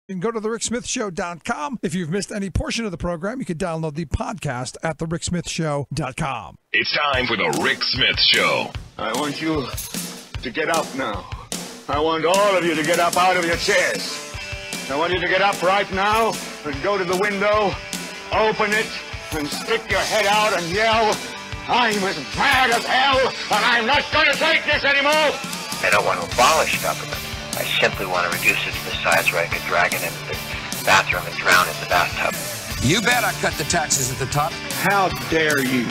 You can go to thericksmithshow.com. If you've missed any portion of the program, you can download the podcast at thericksmithshow.com. It's time for the Rick Smith Show. I want you to get up now. I want all of you to get up out of your chairs. I want you to get up right now and go to the window, open it, and stick your head out and yell, "I'm as mad as hell, and I'm not going to take this anymore!" I don't want to abolish government. I simply want to reduce it to the size where I could drag it into the bathroom and drown in the bathtub. You bet I cut the taxes at the top. How dare you?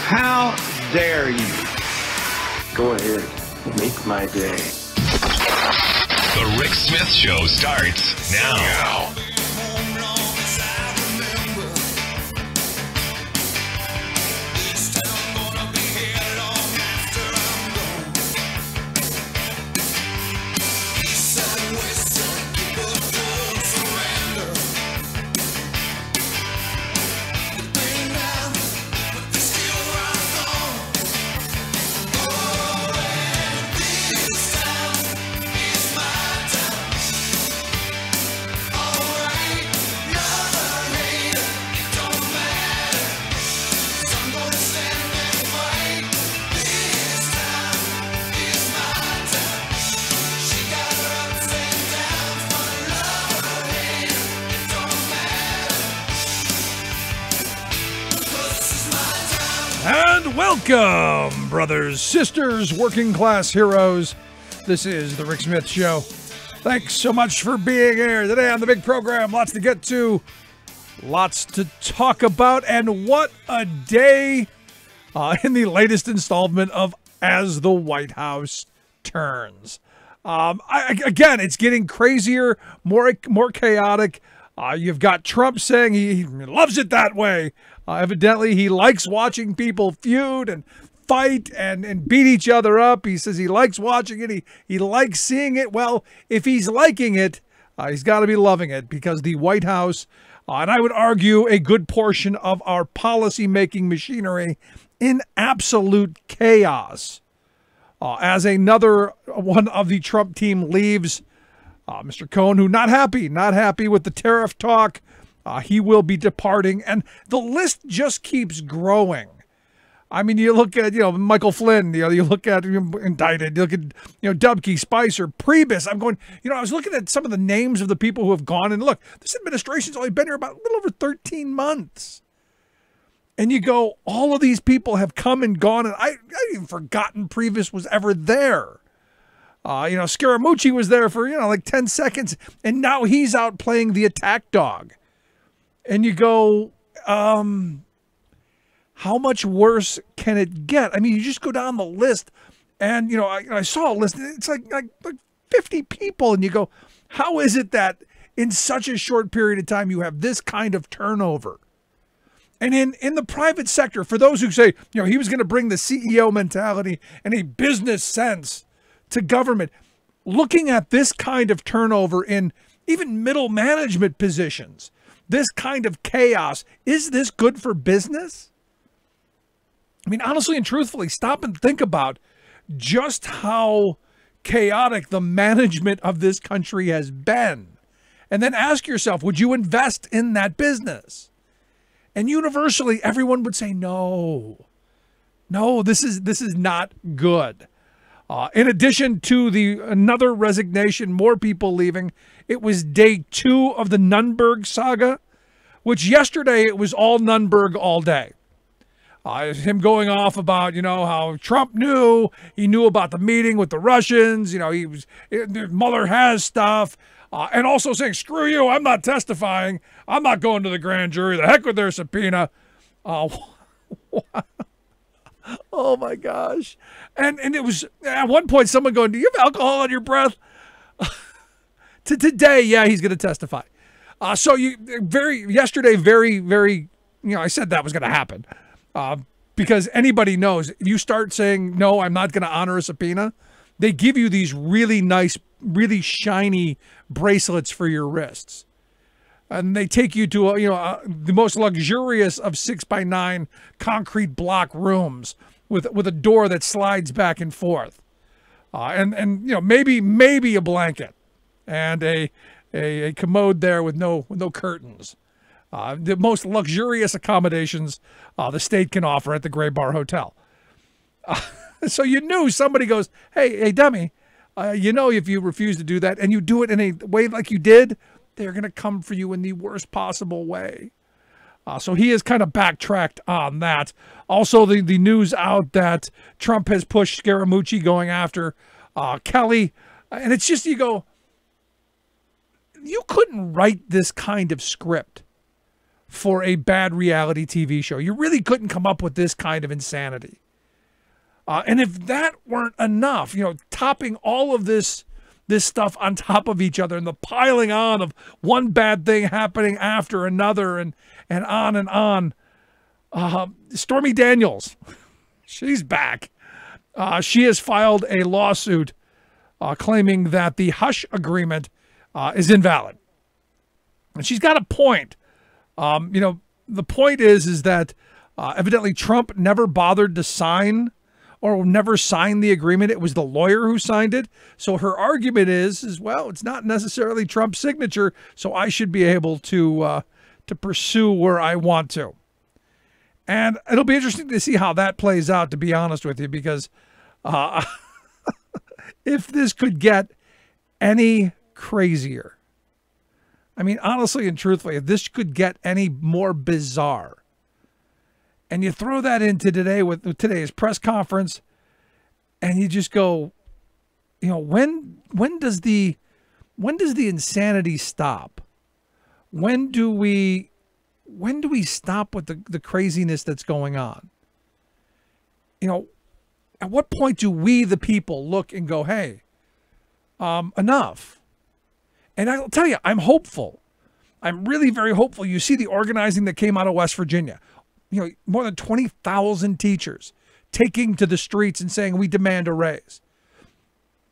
How dare you? Go ahead. Make my day. The Rick Smith Show starts now. And welcome, brothers, sisters, working class heroes. This is the Rick Smith Show. Thanks so much for being here today on the big program. Lots to get to, lots to talk about, and what a day in the latest installment of As the White House Turns. Again, it's getting crazier, more chaotic. You've got Trump saying he loves it that way. Evidently, he likes watching people feud and fight and beat each other up. He says he likes watching it. He likes seeing it. Well, if he's liking it, he's got to be loving it, because the White House, and I would argue a good portion of our policy-making machinery, in absolute chaos. As another one of the Trump team leaves, Mr. Cohen, who not happy with the tariff talk, he will be departing, and the list just keeps growing. I mean, you look at, Michael Flynn, you look at indicted, you look at, Dubke, Spicer, Priebus. I'm going, I was looking at some of the names of the people who have gone, and look, this administration's only been here about a little over 13 months. And you go, all of these people have come and gone, and I'd even forgotten Priebus was ever there. Scaramucci was there for, like 10 seconds, and now he's out playing the attack dog. And you go, how much worse can it get? I mean, you just go down the list, and, I saw a list, it's like 50 people, and you go, how is it that in such a short period of time you have this kind of turnover? And in the private sector, for those who say, he was going to bring the CEO mentality and a business sense to government, looking at this kind of turnover in even middle management positions, this kind of chaos, is this good for business? I mean, honestly and truthfully, stop and think about just how chaotic the management of this country has been. And then ask yourself, would you invest in that business? And universally, everyone would say, no, this is not good. In addition to another resignation, more people leaving, it was day 2 of the Nunberg saga, which yesterday it was all Nunberg all day. Him going off about, how Trump knew about the meeting with the Russians, Mueller has stuff, and also saying, screw you, I'm not testifying. I'm not going to the grand jury. The heck with their subpoena. Oh my gosh. And it was at one point someone going, do you have alcohol on your breath? Today, yeah, he's going to testify. Yesterday, very, I said that was going to happen. Because anybody knows, if you start saying, no, I'm not going to honor a subpoena, they give you these really nice, really shiny bracelets for your wrists. And they take you to the most luxurious of 6x9 concrete block rooms with a door that slides back and forth, and maybe a blanket and a a commode there with no curtains. The most luxurious accommodations the state can offer at the Gray Bar Hotel. So you knew somebody goes, hey, dummy, if you refuse to do that and you do it in a way like you did, they're going to come for you in the worst possible way. So he has kind of backtracked on that. Also, the news out that Trump has pushed Scaramucci going after Kelly. And it's just, you go, you couldn't write this kind of script for a bad reality TV show. You really couldn't come up with this kind of insanity. And if that weren't enough, topping all of this stuff on top of each other and the piling on of one bad thing happening after another and on and on. Stormy Daniels, she's back. She has filed a lawsuit claiming that the hush agreement is invalid. And she's got a point. The point is that evidently Trump never bothered to sign or never signed the agreement. It was the lawyer who signed it. So her argument is well, it's not necessarily Trump's signature, so I should be able to pursue where I want to. And it'll be interesting to see how that plays out, to be honest with you, because if this could get any crazier, I mean, honestly and truthfully, if this could get any more bizarre, and you throw that into today with today's press conference, and you just go, when does the insanity stop? When do we stop with the craziness that's going on? At what point do we, the people, look and go, hey, enough? And I'll tell you, I'm hopeful. I'm really very hopeful. You see the organizing that came out of West Virginia. More than 20,000 teachers taking to the streets and saying, we demand a raise.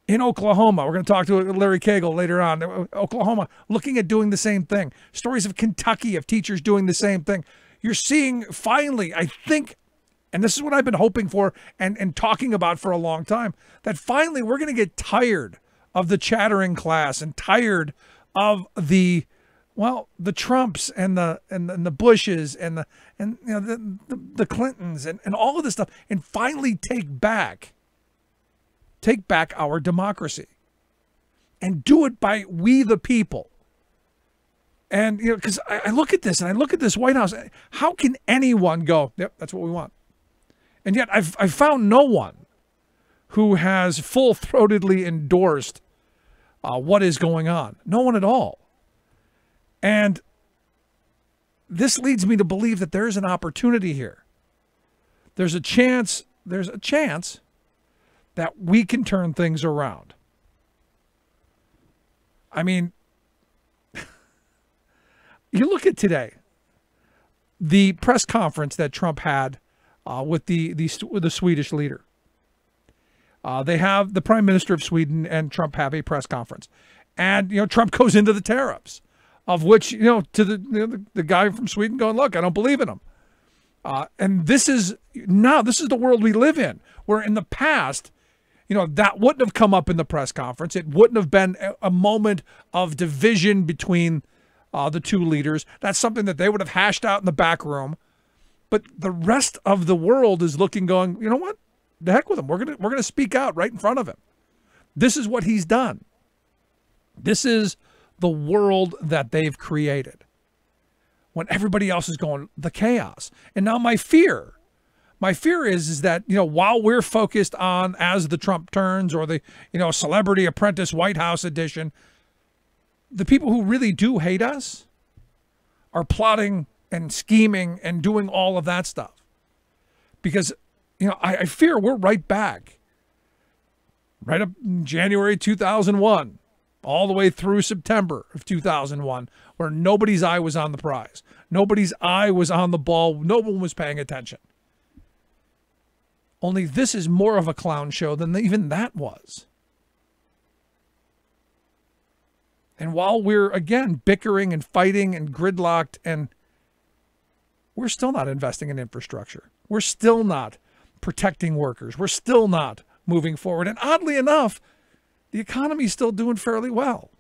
In Oklahoma, we're going to talk to Larry Cagle later on. Oklahoma looking at doing the same thing. Stories of Kentucky of teachers doing the same thing. You're seeing finally, I think, and this is what I've been hoping for and talking about for a long time, that finally we're going to get tired of the chattering class and tired of the Trumps and the Bushes and the Clintons and all of this stuff, and finally take back our democracy and do it by we the people. And because I look at this and I look at this White House, how can anyone go, yep, that's what we want? And yet I've found no one who has full-throatedly endorsed what is going on. No one at all. And this leads me to believe that there is an opportunity here. There's a chance that we can turn things around. I mean, you look at today, the press conference that Trump had with the Swedish leader. They have the Prime Minister of Sweden and Trump have a press conference. And, Trump goes into the tariffs, of which, to the guy from Sweden going, look, I don't believe in him. And this is the world we live in, where in the past, that wouldn't have come up in the press conference. It wouldn't have been a moment of division between the two leaders. That's something that they would have hashed out in the back room. But the rest of the world is looking, going, you know what? The heck with him. We're gonna speak out right in front of him. This is what he's done. This is the world that they've created. When everybody else is going, the chaos. And now my fear is that, while we're focused on as the Trump turns or the, Celebrity Apprentice White House edition, the people who really do hate us are plotting and scheming and doing all of that stuff. Because, I fear we're right back. Right up in January 2001, all the way through September of 2001, where nobody's eye was on the prize. Nobody's eye was on the ball. No one was paying attention. Only this is more of a clown show than even that was. And while we're, again, bickering and fighting and gridlocked, and we're still not investing in infrastructure. We're still not protecting workers. We're still not moving forward. And oddly enough, the economy is still doing fairly well.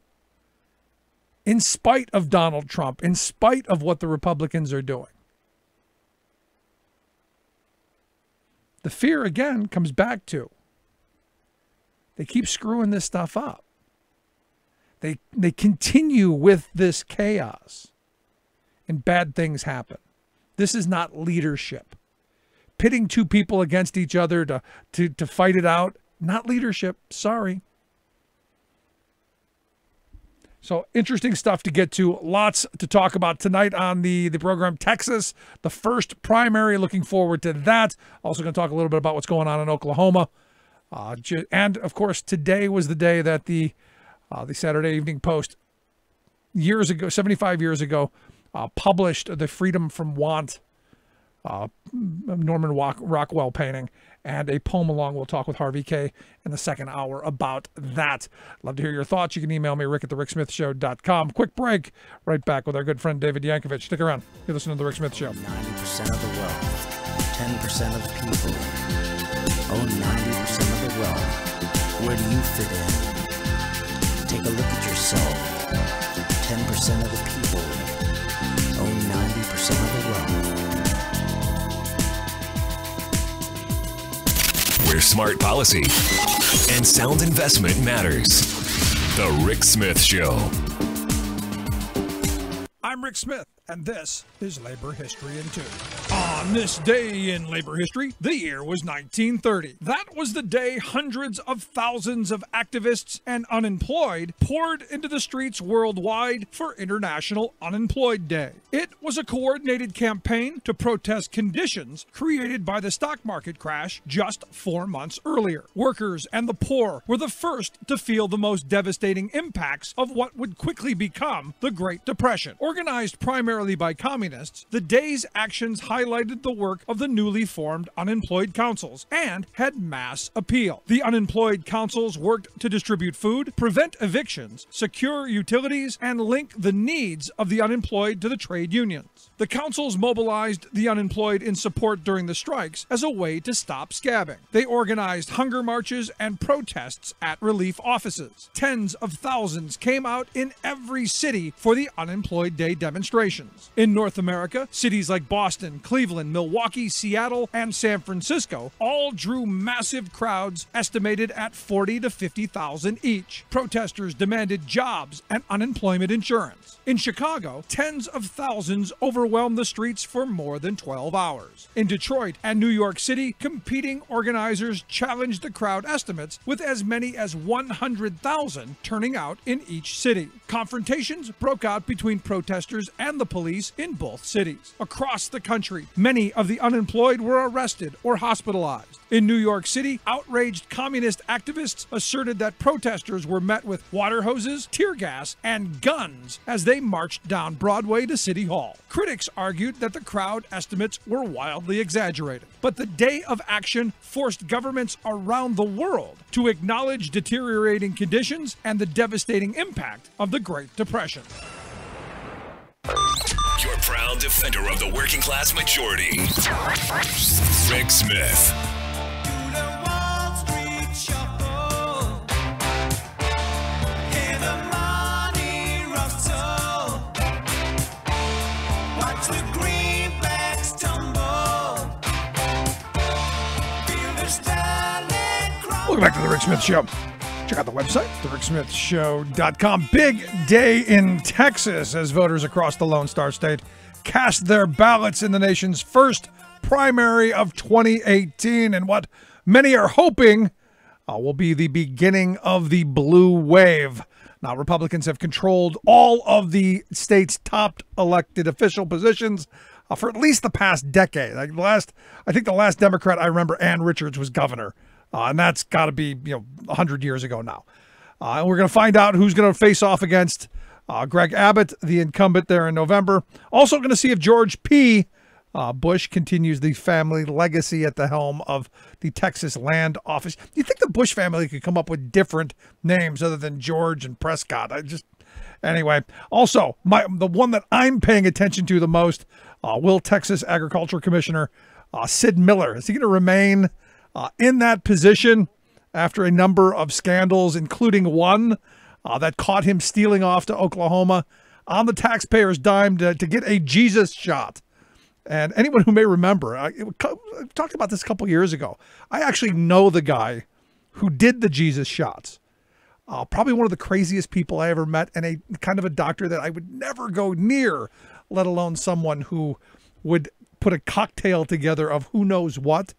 in spite of Donald Trump, in spite of what the Republicans are doing. The fear, again, comes back to they keep screwing this stuff up. They continue with this chaos, and bad things happen. This is not leadership. Pitting two people against each other to fight it out, not leadership. Sorry. So interesting stuff to get to. Lots to talk about tonight on the program. Texas, the first primary. Looking forward to that. Also going to talk a little bit about what's going on in Oklahoma. And, of course, today was the day that the Saturday Evening Post, years ago, 75 years ago, published the Freedom from Want Norman Rockwell painting and a poem along. We'll talk with Harvey K in the second hour about that. Love to hear your thoughts. You can email me, rick@thericksmithshow.com. Quick break. Right back with our good friend David Yankovic. Stick around. You're listening to The Rick Smith Show. 90% of the wealth, 10% of the people own 90% of the wealth. Where do you fit in? Take a look at yourself. 10% of the people own 90% of the wealth. Where smart policy and sound investment matters. The Rick Smith Show. I'm Rick Smith, and this is Labor History in 2. On this day in labor history, the year was 1930. That was the day hundreds of thousands of activists and unemployed poured into the streets worldwide for International Unemployed Day. It was a coordinated campaign to protest conditions created by the stock market crash just 4 months earlier. Workers and the poor were the first to feel the most devastating impacts of what would quickly become the Great Depression. Organized primarily by communists, the day's actions highlighted the work of the newly formed unemployed councils and had mass appeal. The unemployed councils worked to distribute food, prevent evictions, secure utilities, and link the needs of the unemployed to the trade unions. The councils mobilized the unemployed in support during the strikes as a way to stop scabbing. They organized hunger marches and protests at relief offices. Tens of thousands came out in every city for the Unemployed Day demonstrations. In North America, cities like Boston, Cleveland, Milwaukee, Seattle, and San Francisco all drew massive crowds estimated at 40 to 50,000 each. Protesters demanded jobs and unemployment insurance. In Chicago, tens of thousands overwhelmed the streets for more than 12 hours. In Detroit and New York City, competing organizers challenged the crowd estimates with as many as 100,000 turning out in each city. Confrontations broke out between protesters and the police in both cities. Across the country, many of the unemployed were arrested or hospitalized. In New York City, outraged communist activists asserted that protesters were met with water hoses, tear gas, and guns as they marched down Broadway to City Hall. Critics argued that the crowd estimates were wildly exaggerated. But the day of action forced governments around the world to acknowledge deteriorating conditions and the devastating impact of the Great Depression. Your proud defender of the working class majority, Rick Smith. Welcome back to The Rick Smith Show. Check out the website, thericksmithshow.com. Big day in Texas as voters across the Lone Star State cast their ballots in the nation's first primary of 2018 and what many are hoping will be the beginning of the blue wave. Now, Republicans have controlled all of the state's top elected official positions for at least the past decade. I think the last Democrat I remember, Ann Richards, was governor. And that's got to be 100 years ago now. And we're going to find out who's going to face off against Greg Abbott, the incumbent there in November. Also going to see if George P. Bush continues the family legacy at the helm of the Texas Land Office. You think the Bush family could come up with different names other than George and Prescott? Anyway. Also, the one that I'm paying attention to the most, will Texas Agriculture Commissioner Sid Miller, is he going to remain in that position after a number of scandals, including one that caught him stealing off to Oklahoma on the taxpayer's dime to get a Jesus shot. And anyone who may remember, I talked about this a couple years ago. I actually know the guy who did the Jesus shots. Probably one of the craziest people I ever met, and a kind of a doctor that I would never go near, let alone someone who would put a cocktail together of who knows what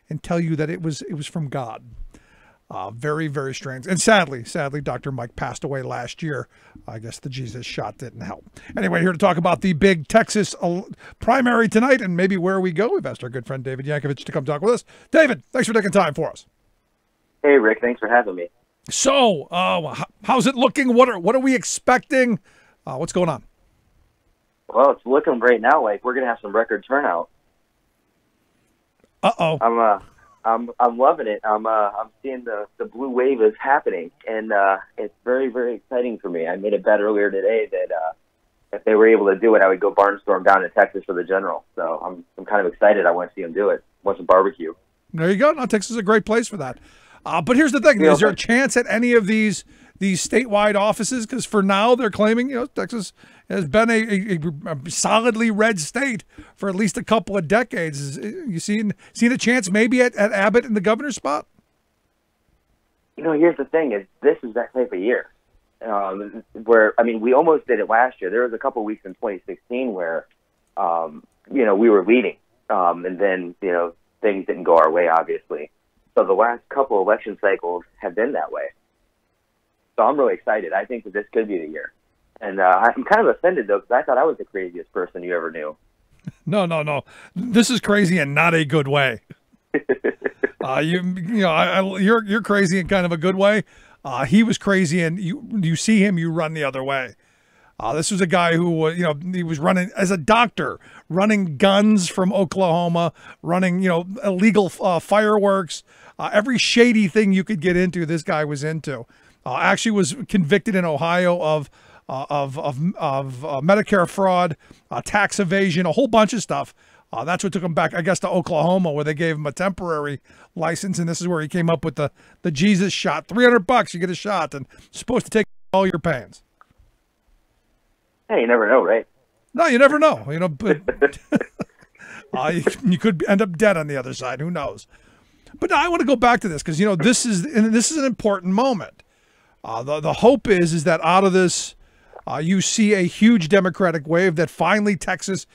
and tell you that it was from God. Very, very strange. And sadly, Dr. Mike passed away last year. I guess the Jesus shot didn't help. Anyway, here to talk about the big Texas primary tonight and maybe where we go. We've asked our good friend David Yankovich to come talk with us. David, thanks for taking time for us. Hey, Rick, thanks for having me. So, how's it looking? What are we expecting? What's going on? Well, it's looking right now like we're gonna have some record turnout. Uh-oh. I'm loving it. I'm seeing the blue wave is happening, and it's very, very exciting for me. I made a bet earlier today that if they were able to do it, I would go barnstorm down to Texas for the General. So I'm kind of excited. I want to see them do it. Want some barbecue. There you go. No, Texas is a great place for that. But here's the thing: is there a chance at any of these statewide offices? Because for now, they're claiming Texas has been a solidly red state for at least a couple of decades. You seen a chance maybe at Abbott in the governor's spot? Here's the thing: is this is that type of year where we almost did it last year. There was a couple of weeks in 2016 where we were leading, and then things didn't go our way, obviously. So the last couple of election cycles have been that way. So I'm really excited. I think that this could be the year. And I'm kind of offended, though, because I thought I was the craziest person you ever knew. No. This is crazy in not a good way. You're crazy in kind of a good way. He was crazy, and you see him, you run the other way. This was a guy who, he was running as a doctor, running guns from Oklahoma, running, illegal fireworks, every shady thing you could get into. This guy was into. Actually, was convicted in Ohio of Medicare fraud, tax evasion, a whole bunch of stuff. That's what took him back, I guess, to Oklahoma, where they gave him a temporary license, and this is where he came up with the Jesus shot. $300, you get a shot, and supposed to take all your pains. Hey, you never know, right? No, you never know. But you could end up dead on the other side. Who knows? But no, I want to go back to this because this is an important moment. The hope is that out of this, you see a huge Democratic wave that finally Texas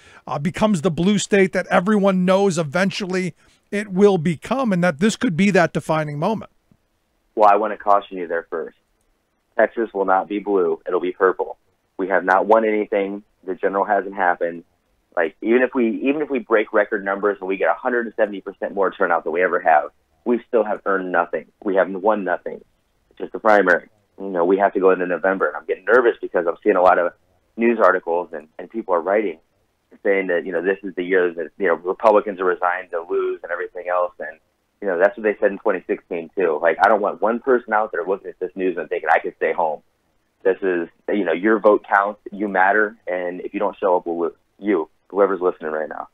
becomes the blue state that everyone knows eventually it will become, and that this could be that defining moment. Well, I want to caution you there first. Texas will not be blue; it'll be purple. We have not won anything. The General hasn't happened. Like even if we break record numbers and we get 170% more turnout than we ever have, we still have earned nothing. We haven't won nothing. It's just the primary. We have to go into November, and I'm getting nervous because I'm seeing a lot of news articles and people are writing saying that this is the year that Republicans are resigned to lose and everything else, and that's what they said in 2016 too. Like I don't want one person out there looking at this news and thinking I could stay home. This is, your vote counts, you matter, and if you don't show up, we'll lose. Whoever's listening right now.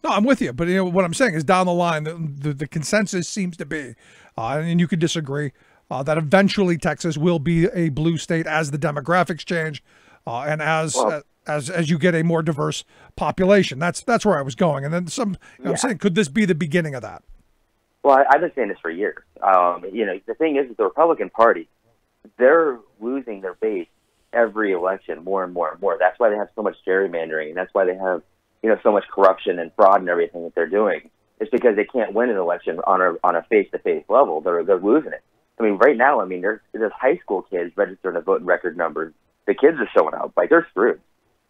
No, I'm with you, but what I'm saying is down the line, the consensus seems to be, and you could disagree, that eventually Texas will be a blue state as the demographics change, and as you get a more diverse population. That's where I was going, and then I'm saying, could this be the beginning of that? Well, I've been saying this for years. The thing is, the Republican Party, they're losing their base every election more and more and more. That's why they have so much gerrymandering, and that's why they have so much corruption and fraud and everything that they're doing. It's because they can't win an election on a face-to-face level. They're losing it. Right now, there's high school kids registered to vote in record numbers. The kids are showing up. Like, they're screwed.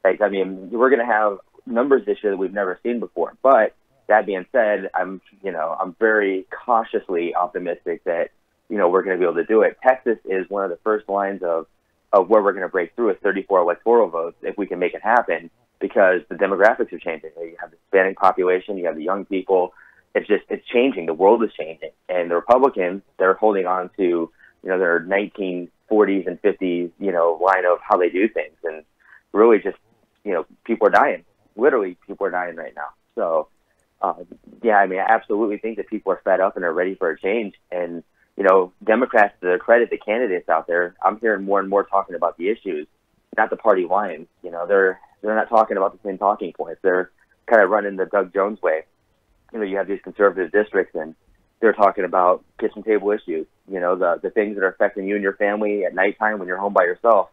We're going to have numbers this year that we've never seen before. But that being said, I'm very cautiously optimistic that we're going to be able to do it. Texas is one of the first lines of where we're going to break through with 34 electoral votes if we can make it happen, because the demographics are changing. You have the Hispanic population, you have the young people. It's changing. The world is changing. And the Republicans, they're holding on to, their 1940s and 50s, line of how they do things. And really just, people are dying. Literally, people are dying right now. So, I absolutely think that people are fed up and are ready for a change. And Democrats, to their credit, the candidates out there, I'm hearing more and more talking about the issues, not the party lines. They're not talking about the same talking points. They're kind of running the Doug Jones way. You have these conservative districts, and they're talking about kitchen table issues. The things that are affecting you and your family at nighttime when you're home by yourself,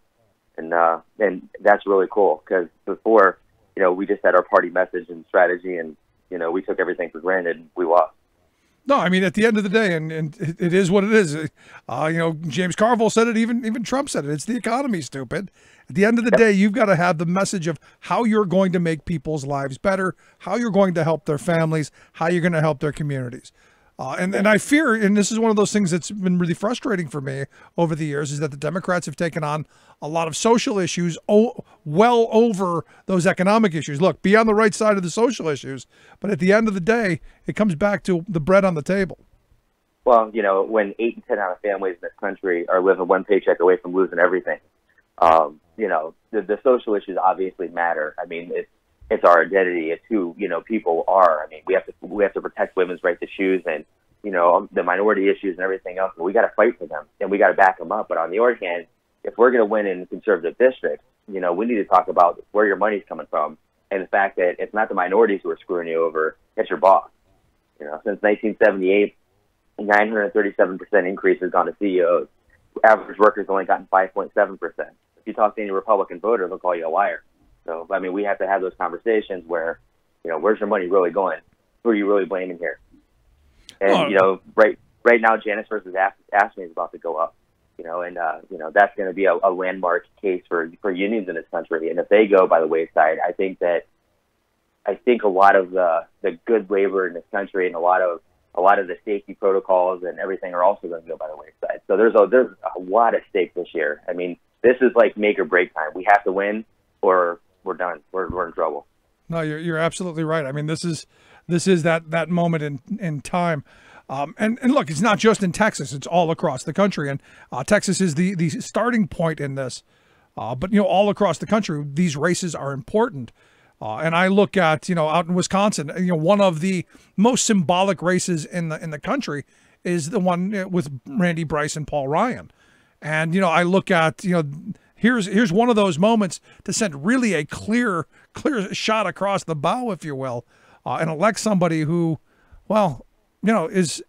and that's really cool because before, we just had our party message and strategy, and we took everything for granted. And we lost. No, I mean, at the end of the day, and it is what it is. James Carville said it. Even Trump said it. It's the economy, stupid. At the end of the day, you've got to have the message of how you're going to make people's lives better, how you're going to help their families, how you're going to help their communities. And I fear, and this is one of those things that's been really frustrating for me over the years, is that the Democrats have taken on a lot of social issues well over those economic issues. Look, be on the right side of the social issues, but at the end of the day, it comes back to the bread on the table. Well, when 8 in 10 out of families in this country are living one paycheck away from losing everything, the social issues obviously matter. I mean, it's our identity. It's who, people are. I mean, we have to protect women's right to choose and, the minority issues and everything else. And we got to fight for them and we got to back them up. But on the other hand, if we're going to win in conservative districts, we need to talk about where your money's coming from and the fact that it's not the minorities who are screwing you over. It's your boss. Since 1978, 937% increase has gone to CEOs. Average workers only gotten 5.7%. If you talk to any Republican voter, they'll call you a liar. So, I mean, we have to have those conversations where, where's your money really going? Who are you really blaming here? And, right now, Janus versus AFSCME is about to go up, and that's going to be a landmark case for unions in this country. And if they go by the wayside, I think a lot of the good labor in this country and a lot of the safety protocols and everything are also going to go by the wayside. So there's a lot at stake this year. I mean, this is like make or break time. We have to win or we're done. We're in trouble. No, you're absolutely right. I mean, this is that moment in time. And look, it's not just in Texas; it's all across the country. And Texas is the starting point in this. But all across the country, these races are important. And I look at out in Wisconsin, one of the most symbolic races in the country is the one with Randy Bryce and Paul Ryan. And I look at here's one of those moments to send really a clear shot across the bow, if you will, and elect somebody who, well, is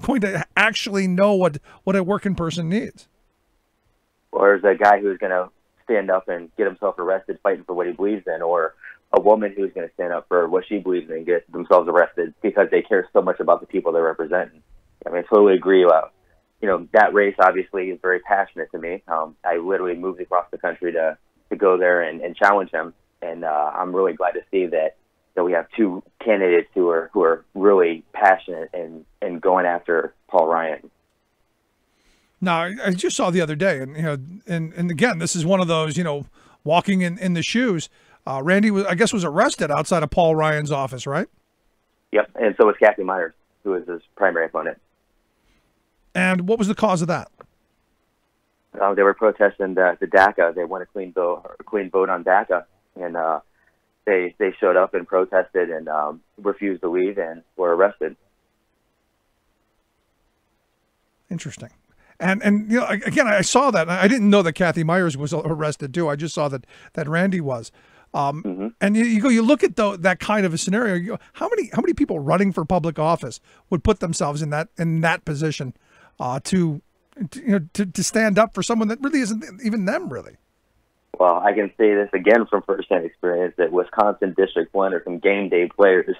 going to actually know what a working person needs. Or there's a guy who's going to stand up and get himself arrested fighting for what he believes in, or a woman who's going to stand up for what she believes in and get themselves arrested because they care so much about the people they're representing. I mean, I totally agree. That race obviously is very passionate to me. I literally moved across the country to go there and challenge him, and I'm really glad to see that we have two candidates who are really passionate and going after Paul Ryan. Now, I just saw the other day, and again, this is one of those, walking in the shoes. Randy was arrested outside of Paul Ryan's office, right? Yep, and so was Kathy Myers, who is his primary opponent. And what was the cause of that? They were protesting the DACA. They want a clean vote on DACA, and they showed up and protested and refused to leave and were arrested. Interesting. And again, I saw that. I didn't know that Kathy Myers was arrested too. I just saw that Randy was. And you look at that kind of a scenario. How many people running for public office would put themselves in that position to stand up for someone that really isn't even them, really? Well, I can say this again from firsthand experience that Wisconsin District 1 are some game day players.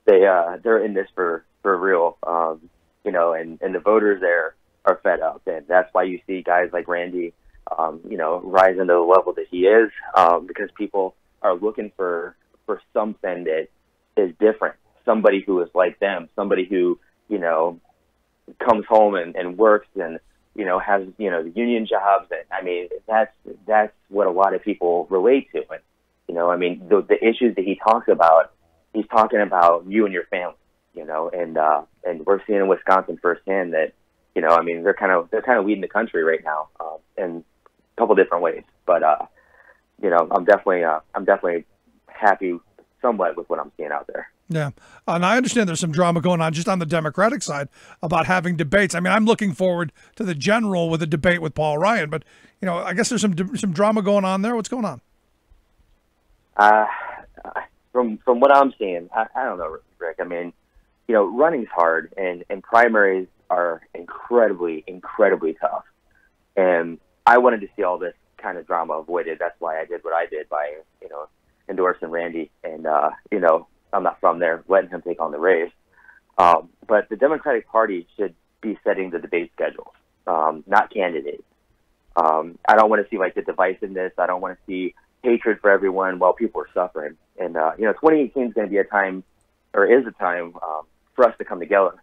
They're in this for real, and the voters there are fed up, and that's why you see guys like Randy, rise into the level that he is, because people are looking for something that is different, somebody who is like them, somebody who comes home and works and has the union jobs. And I mean, that's what a lot of people relate to. And the issues that he talks about, he's talking about you and your family. And we're seeing in Wisconsin firsthand that they're kind of leading the country right now in a couple different ways. But I'm definitely happy somewhat with what I'm seeing out there. Yeah. And I understand there's some drama going on just on the Democratic side about having debates. I mean, I'm looking forward to the general with a debate with Paul Ryan, but, I guess there's some drama going on there. What's going on? From what I'm seeing, I don't know, Rick. I mean, running's hard, and primaries are incredibly, incredibly tough. And I wanted to see all this kind of drama avoided. That's why I did what I did by, endorsing Randy. And, I'm not from there, letting him take on the race. But the Democratic Party should be setting the debate schedules, not candidates. I don't want to see the divisiveness. I don't want to see hatred for everyone while people are suffering. And 2018 is going to be a time for us to come together,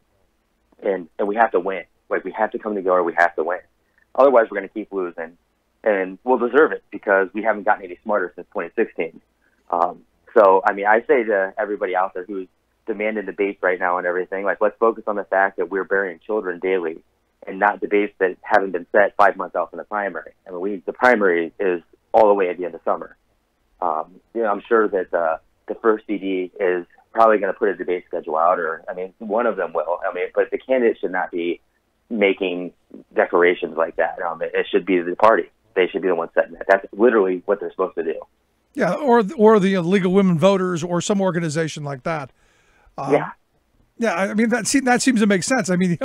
and we have to win. We have to come together. We have to win. Otherwise, we're going to keep losing, and we'll deserve it because we haven't gotten any smarter since 2016. So, I mean, I say to everybody out there who's demanding debates right now and everything, let's focus on the fact that we're burying children daily and not debates that haven't been set 5 months out from the primary. I mean, the primary is all the way at the end of summer. I'm sure that the first CD is probably going to put a debate schedule out, or, one of them will. But the candidates should not be making declarations like that. It should be the party. They should be the ones setting that. That's literally what they're supposed to do. Yeah, or the League of Women Voters or some organization like that. Yeah, I mean, that seems to make sense. I mean,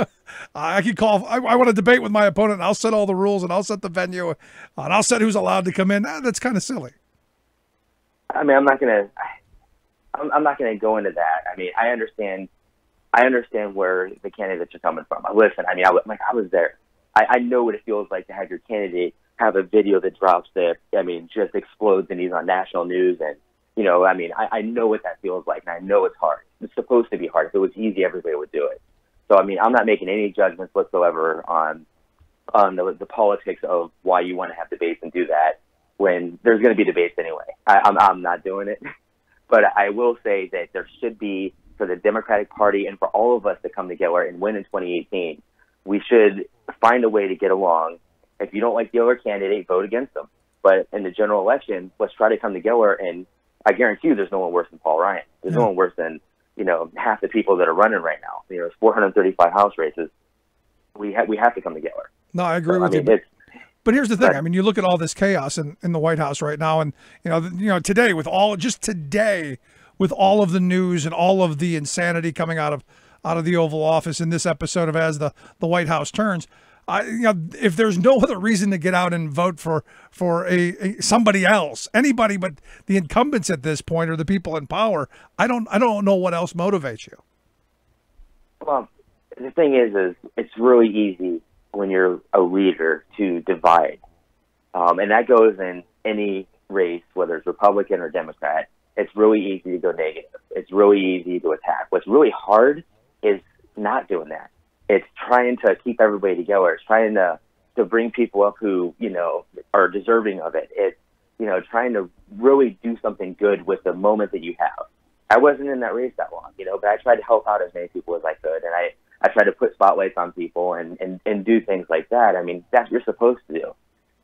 I could call, I want to debate with my opponent, and I'll set all the rules, and I'll set the venue, and I'll set who's allowed to come in. That's kind of silly. I mean, I'm not gonna go into that. I mean, I understand where the candidates are coming from. Listen, I was there. I know what it feels like to have your candidate have a video that drops that, just explodes and he's on national news. And, I know what that feels like, and I know it's hard. It's supposed to be hard. If it was easy, everybody would do it. So, I'm not making any judgments whatsoever on the politics of why you want to have debates and do that when there's going to be debates anyway. I'm not doing it. But I will say that there should be, for the Democratic Party and for all of us to come together and win in 2018, we should find a way to get along. If you don't like the other candidate, vote against them. But in the general election, let's try to come together. And I guarantee you there's no one worse than Paul Ryan. There's no one worse than, half the people that are running right now. There's 435 House races. We have to come together. No, I agree with you. But here's the thing. I mean, you look at all this chaos in the White House right now, and today with all of the news and all of the insanity coming out of the Oval Office in this episode of As the White House Turns, if there's no other reason to get out and vote for somebody else, anybody but the incumbents at this point or the people in power, I don't know what else motivates you. Well, the thing is it's really easy when you're a leader to divide. And that goes in any race, whether it's Republican or Democrat. It's really easy to go negative. It's really easy to attack. What's really hard is not doing that. It's trying to keep everybody together. It's trying to bring people up who, are deserving of it. It's, trying to really do something good with the moment that you have. I wasn't in that race that long, but I tried to help out as many people as I could. And I tried to put spotlights on people and do things like that. I mean, that's what you're supposed to do.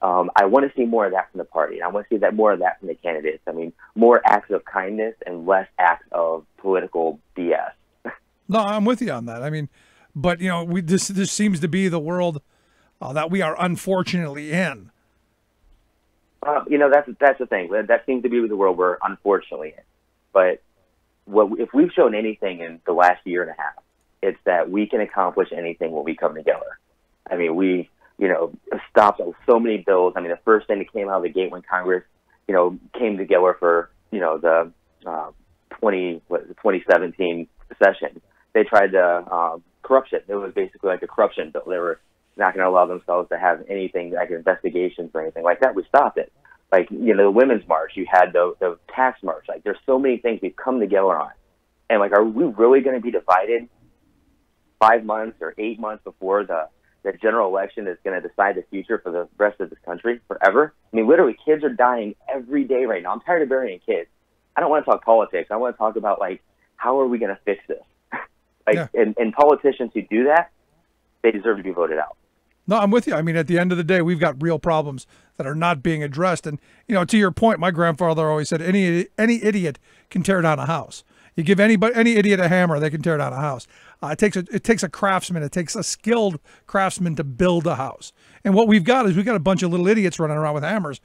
I want to see more of that from the party. And I want to see more of that from the candidates. I mean, more acts of kindness and less acts of political BS. No, I'm with you on that. I mean, but this seems to be the world that we are unfortunately in. That's the thing. That seems to be the world we're unfortunately in. But if we've shown anything in the last year and a half, it's that we can accomplish anything when we come together. I mean, we stopped so many bills. I mean, the first thing that came out of the gate when Congress came together for the 2017 session, they tried to corruption. It was basically like a corruption bill. They were not going to allow themselves to have anything like investigations or anything like that. We stopped it. Like, the Women's March, you had the tax march. Like, there's so many things we've come together on. And, are we really going to be divided 5 months or 8 months before the general election is going to decide the future for the rest of this country forever? I mean, literally, kids are dying every day right now. I'm tired of burying kids. I don't want to talk politics. I want to talk about, how are we going to fix this? And politicians who do that, they deserve to be voted out. No, I'm with you. I mean, at the end of the day, we've got real problems that are not being addressed. And, you know, to your point, my grandfather always said, any idiot can tear down a house. You give any idiot a hammer, they can tear down a house. It takes a craftsman. It takes a skilled craftsman to build a house. And what we've got is a bunch of little idiots running around with hammers,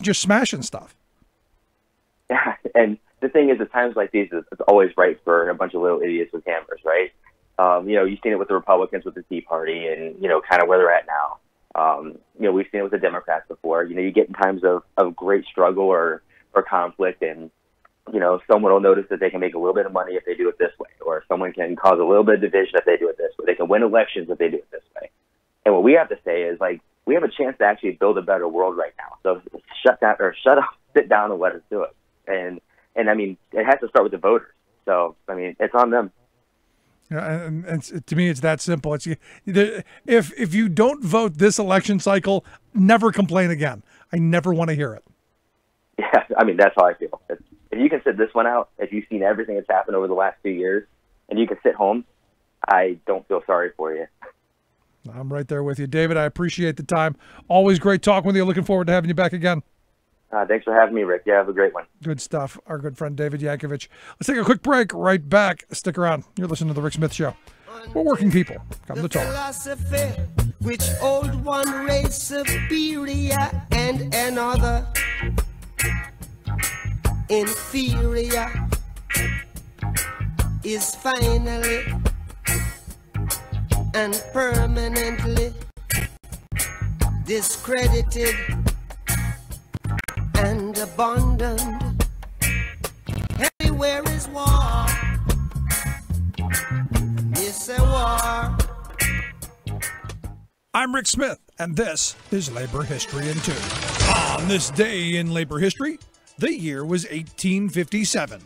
just smashing stuff. Yeah, and the thing is, at times like these, it's always right for a bunch of little idiots with hammers, right? You've seen it with the Republicans with the Tea Party and, kind of where they're at now. We've seen it with the Democrats before. You get in times of great struggle or conflict, and, someone will notice that they can make a little bit of money if they do it this way, or someone can cause a little bit of division if they do it this way. They can win elections if they do it this way. And what we have to say is, we have a chance to actually build a better world right now. So shut up, sit down and let us do it. And I mean, it has to start with the voters. So, I mean, it's on them. Yeah, and to me, it's that simple. If you don't vote this election cycle, never complain again. I never want to hear it. Yeah, I mean, that's how I feel. If you can sit this one out, if you've seen everything that's happened over the last 2 years, and you can sit home, I don't feel sorry for you. I'm right there with you. David, I appreciate the time. Always great talking with you. Looking forward to having you back again. Thanks for having me, Rick. Yeah, have a great one. Good stuff. Our good friend David Yankovic. Let's take a quick break. Right back. Stick around. You're listening to The Rick Smith Show. We're working people. Come to talk. Philosophy, which old one race superior and another inferior is finally and permanently discredited and abandoned. Everywhere is war. It's a war. I'm Rick Smith, and this is Labor History in 2. On this day in labor history, the year was 1857.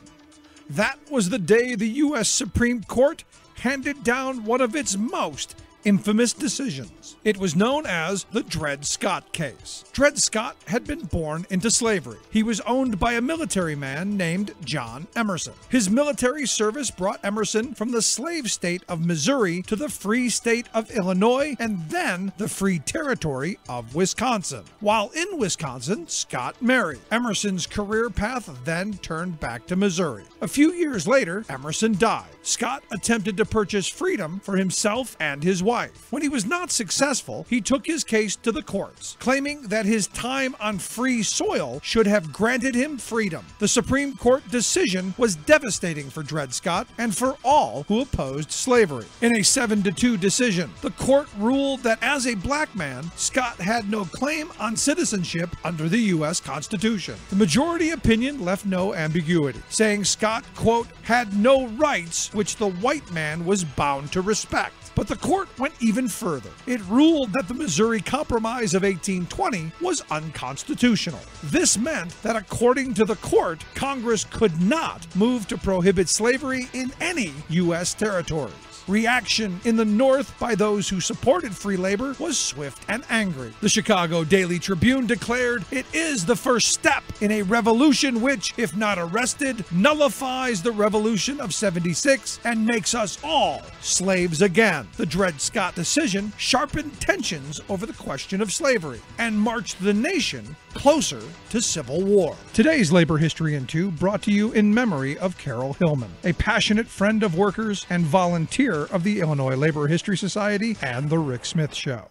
That was the day the U.S. Supreme Court handed down one of its most infamous decisions. It was known as the Dred Scott case. Dred Scott had been born into slavery. He was owned by a military man named John Emerson. His military service brought Emerson from the slave state of Missouri to the free state of Illinois and then the free territory of Wisconsin. While in Wisconsin, Scott married. Emerson's career path then turned back to Missouri. A few years later, Emerson died. Scott attempted to purchase freedom for himself and his wife. When he was not successful, he took his case to the courts, claiming that his time on free soil should have granted him freedom. The Supreme Court decision was devastating for Dred Scott and for all who opposed slavery. In a 7-2 decision, the court ruled that as a black man, Scott had no claim on citizenship under the U.S. Constitution. The majority opinion left no ambiguity, saying Scott, quote, had no rights which the white man was bound to respect. But the court went even further. It ruled that the Missouri Compromise of 1820 was unconstitutional. This meant that according to the court, Congress could not move to prohibit slavery in any U.S. territories. Reaction in the North by those who supported free labor was swift and angry. The Chicago Daily Tribune declared, "It is the first step in a revolution which, if not arrested, nullifies the Revolution of '76 and makes us all slaves again." The Dred Scott decision sharpened tensions over the question of slavery and marched the nation closer to civil war. Today's Labor History in 2 brought to you in memory of Carol Hillman, a passionate friend of workers and volunteer of the Illinois Labor History Society and The Rick Smith Show.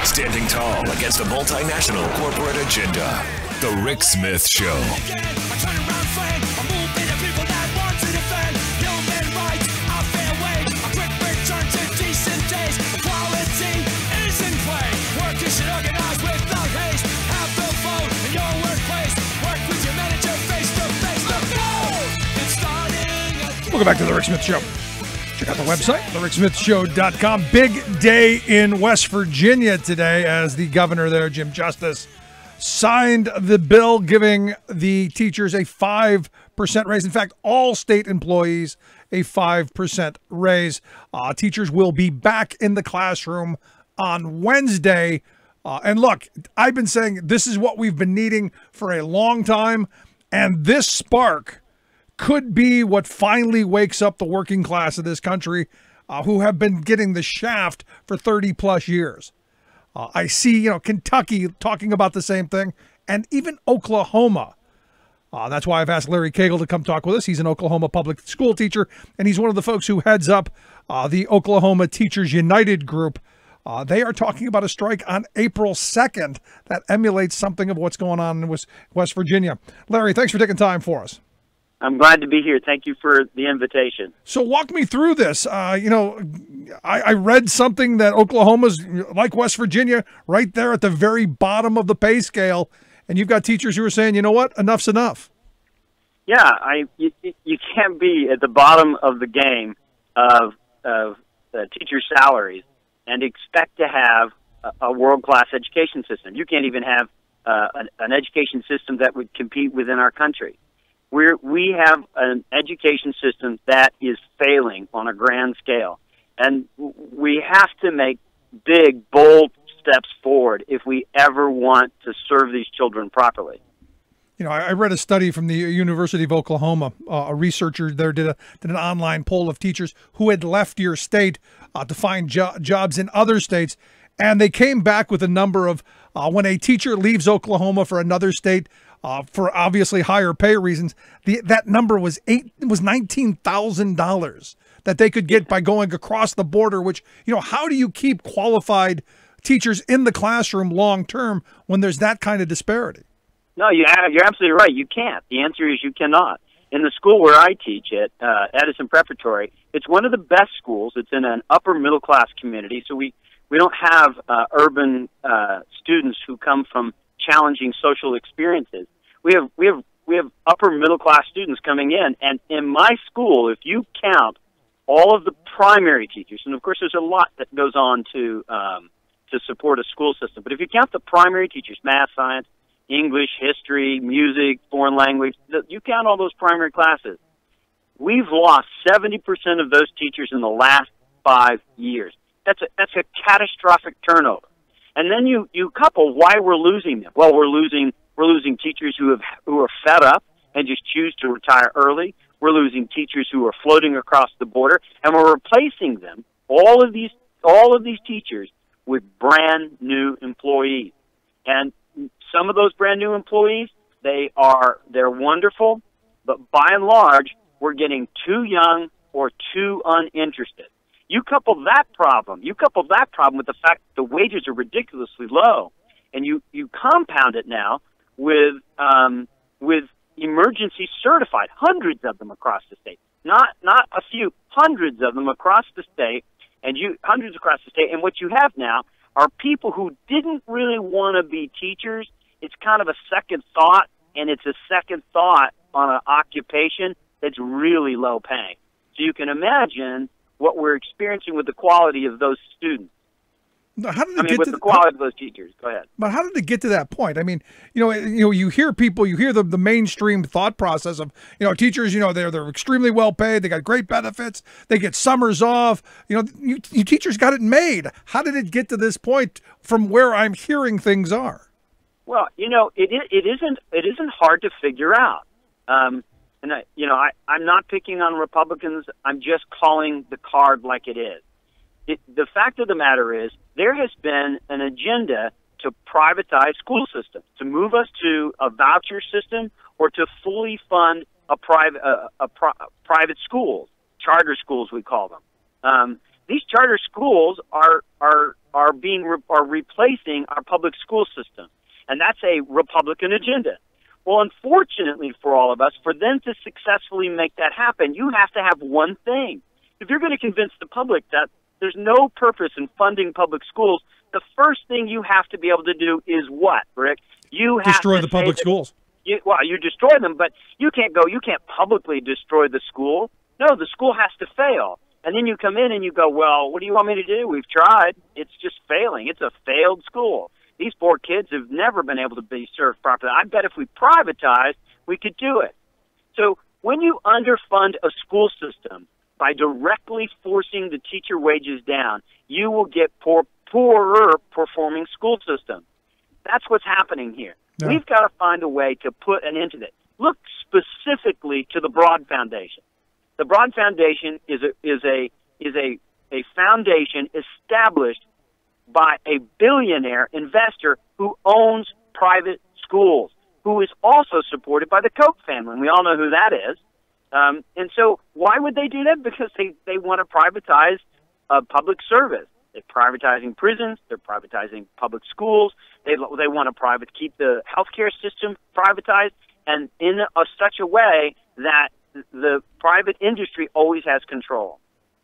Standing tall against a multinational corporate agenda. The Rick Smith Show. Welcome back to The Rick Smith Show. Check out the website, thericksmithshow.com. Big day in West Virginia today as the governor there, Jim Justice, signed the bill giving the teachers a 5% raise. In fact, all state employees a 5% raise. Teachers will be back in the classroom on Wednesday. And look, I've been saying this is what we've been needing for a long time. And this spark could be what finally wakes up the working class of this country who have been getting the shaft for 30 plus years. I see, Kentucky talking about the same thing, and even Oklahoma. That's why I've asked Larry Cagle to come talk with us. He's an Oklahoma public school teacher, and he's one of the folks who heads up the Oklahoma Teachers United group. They are talking about a strike on April 2nd that emulates something of what's going on in West Virginia. Larry, thanks for taking time for us. I'm glad to be here. Thank you for the invitation. So walk me through this. I read something that Oklahoma's, like West Virginia, right there at the very bottom of the pay scale, and you've got teachers who are saying, you know what, enough's enough. Yeah, you can't be at the bottom of the game of teacher salaries and expect to have a world-class education system. You can't even have an education system that would compete within our country. We have an education system that is failing on a grand scale, and we have to make big, bold steps forward if we ever want to serve these children properly. I read a study from the University of Oklahoma. A researcher there did an online poll of teachers who had left your state to find jobs in other states, and they came back with a number of when a teacher leaves Oklahoma for another state for obviously higher pay reasons, that number was $19,000 that they could get by going across the border. Which how do you keep qualified teachers in the classroom long term when there's that kind of disparity? No, you're absolutely right. You can't. The answer is you cannot. In the school where I teach at Edison Preparatory, it's one of the best schools. It's in an upper middle class community, so we don't have urban students who come from challenging social experiences. We have upper middle class students coming in, and in my school, if you count all of the primary teachers, and of course there's a lot that goes on to support a school system, but if you count the primary teachers, math, science, English, history, music, foreign language, you count all those primary classes, we've lost 70% of those teachers in the last 5 years. That's a catastrophic turnover. And then you couple why we're losing them. Well, we're losing teachers who are fed up and just choose to retire early. We're losing teachers who are floating across the border, and we're replacing them, all of these teachers, with brand new employees. And some of those brand new employees, they're wonderful, but by and large, we're getting too young or too uninterested. You couple that problem with the fact that the wages are ridiculously low, and you compound it now with emergency certified, hundreds of them across the state, not a few, hundreds of them across the state, and what you have now are people who didn't really want to be teachers. It's kind of a second thought, and it's a second thought on an occupation that's really low paying. So you can imagine what we're experiencing with the quality of those students. The quality of those teachers. Go ahead. But how did it get to that point? I mean, you hear people, you hear the mainstream thought process of, teachers, they're extremely well paid. They got great benefits. They get summers off. You teachers got it made. How did it get to this point from where I'm hearing things are? Well, it isn't hard to figure out. I'm not picking on Republicans. I'm just calling the card like it is. The fact of the matter is there has been an agenda to privatize school systems, to move us to a voucher system or to fully fund private schools, charter schools we call them. These charter schools are replacing our public school system, and that's a Republican agenda. Well, unfortunately for all of us, for them to successfully make that happen, you have to have one thing. If you're going to convince the public that there's no purpose in funding public schools, the first thing you have to be able to do is what, Rick? You have destroy the public schools. You destroy them, but you can't publicly destroy the school. No, the school has to fail. And then you come in and you go, well, what do you want me to do? We've tried. It's just failing. It's a failed school. These poor kids have never been able to be served properly. I bet if we privatized, we could do it. So when you underfund a school system by directly forcing the teacher wages down, you will get poorer performing school systems. That's what's happening here. Yeah. We've got to find a way to put an end to this. Look specifically to the Broad Foundation. The Broad Foundation is a foundation established by a billionaire investor who owns private schools, who is also supported by the Koch family. And we all know who that is. And so why would they do that? Because they want to privatize public service. They're privatizing prisons. They're privatizing public schools. They want to keep the healthcare system privatized, and in such a way that the private industry always has control.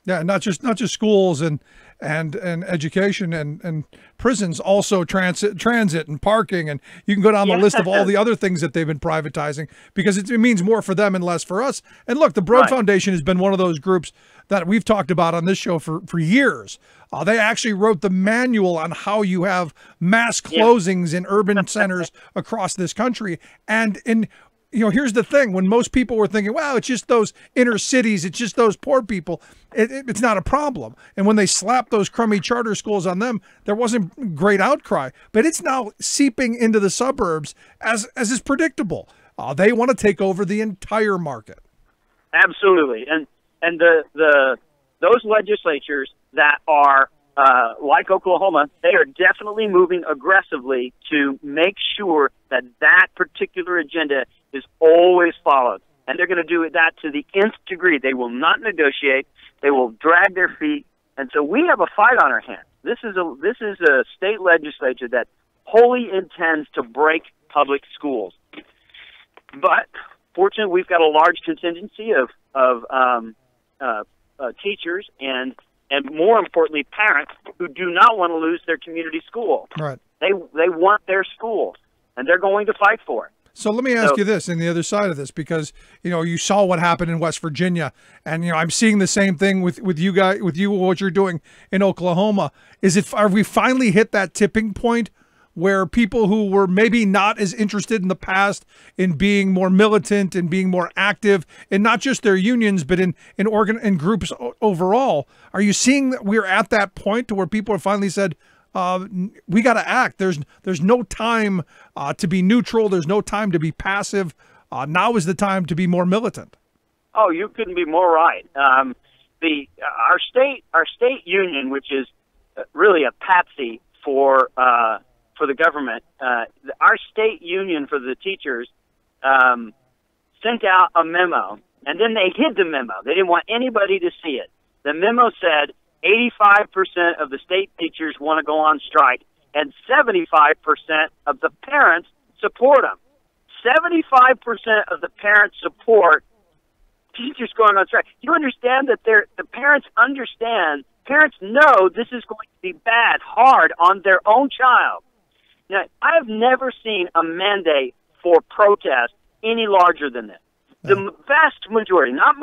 Yeah, not just schools and education and prisons, also transit and parking, and you can go down the list of all the other things that they've been privatizing, because it means more for them and less for us. And look, the Broad Foundation has been one of those groups that we've talked about on this show for years. They actually wrote the manual on how you have mass closings in urban centers across this country. And here's the thing. When most people were thinking, wow, it's just those inner cities, it's just those poor people, it's not a problem. And when they slapped those crummy charter schools on them, there wasn't great outcry. But it's now seeping into the suburbs, as is predictable. They want to take over the entire market. Absolutely. And those legislatures that are like Oklahoma, they are definitely moving aggressively to make sure that particular agenda is always followed. And they're going to do that to the nth degree. They will not negotiate. They will drag their feet. And so we have a fight on our hands. This is a state legislature that wholly intends to break public schools. But fortunately, we've got a large contingency of teachers and more importantly, parents who do not want to lose their community school. Right. They want their schools, and they're going to fight for it. So let me ask you this, in the other side of this, because you saw what happened in West Virginia, and I'm seeing the same thing with you guys, with what you're doing in Oklahoma. Are we finally hit that tipping point where people who were maybe not as interested in the past in being more militant and being more active in not just their unions but in groups overall, are you seeing that we're at that point to where people have finally said, we got to act? There's no time to be neutral. There's no time to be passive. Now is the time to be more militant. Oh, you couldn't be more right. Our state union, which is really a patsy for the government, our state union for the teachers sent out a memo, and then they hid the memo. They didn't want anybody to see it. The memo said 85% of the state teachers want to go on strike, and 75% of the parents support them. 75% of the parents support teachers going on strike. You understand that the parents understand. Parents know this is going to be bad, hard on their own child. Now, I have never seen a mandate for protest any larger than this. The vast majority, not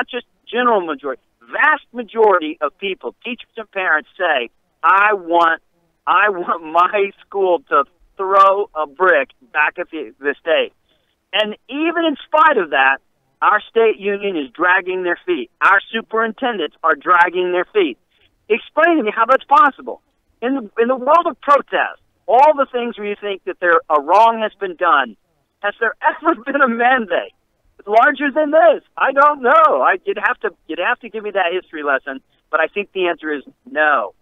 just general majority, vast majority of people, teachers and parents, say, I want my school to throw a brick back at the state. And even in spite of that, our state union is dragging their feet. Our superintendents are dragging their feet. Explain to me how that's possible. In the world of protest, all the things where you think that a wrong has been done, has there ever been a mandate larger than this? I don't know. You'd have to give me that history lesson, but I think the answer is no.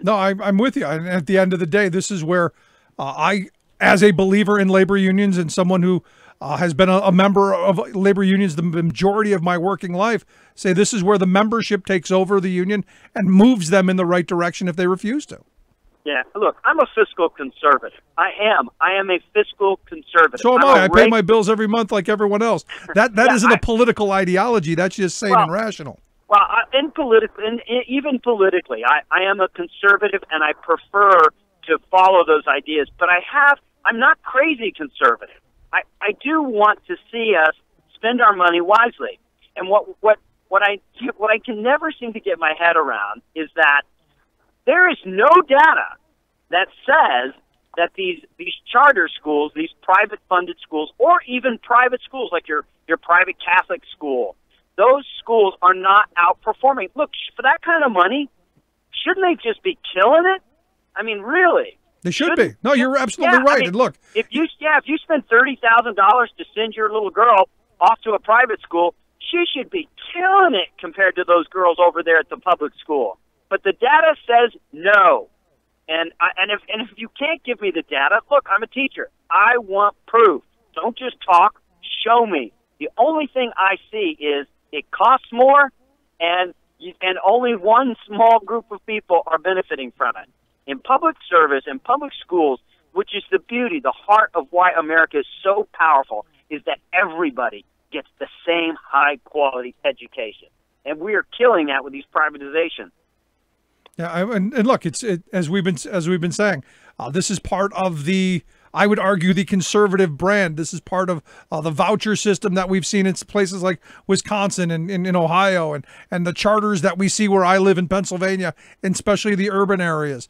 No, I'm with you. And at the end of the day, this is where I, as a believer in labor unions and someone who has been a member of labor unions the majority of my working life, say this is where the membership takes over the union and moves them in the right direction if they refuse to. Yeah, look, I'm a fiscal conservative. I am a fiscal conservative. So am I. I pay my bills every month like everyone else. That isn't a political ideology. That's just sane and rational. Well, even politically, I am a conservative, and I prefer to follow those ideas. But I'm not crazy conservative. I do want to see us spend our money wisely. And what I can never seem to get my head around is that there is no data that says that these charter schools, these private funded schools, or even private schools like your private Catholic school, those schools are not outperforming. Look, for that kind of money, shouldn't they just be killing it? I mean, really? They should be. No, you're absolutely right. I mean, and look, if you spend $30,000 to send your little girl off to a private school, she should be killing it compared to those girls over there at the public school. But the data says no. And if you can't give me the data, look, I'm a teacher. I want proof. Don't just talk. Show me. The only thing I see is it costs more, and only one small group of people are benefiting from it. In public service, in public schools, which is the beauty, the heart of why America is so powerful, is that everybody gets the same high-quality education. And we are killing that with these privatizations. Yeah, and look, as we've been saying, this is part of the, I would argue, the conservative brand. This is part of the voucher system that we've seen in places like Wisconsin and in Ohio, and the charters that we see where I live in Pennsylvania, and especially the urban areas.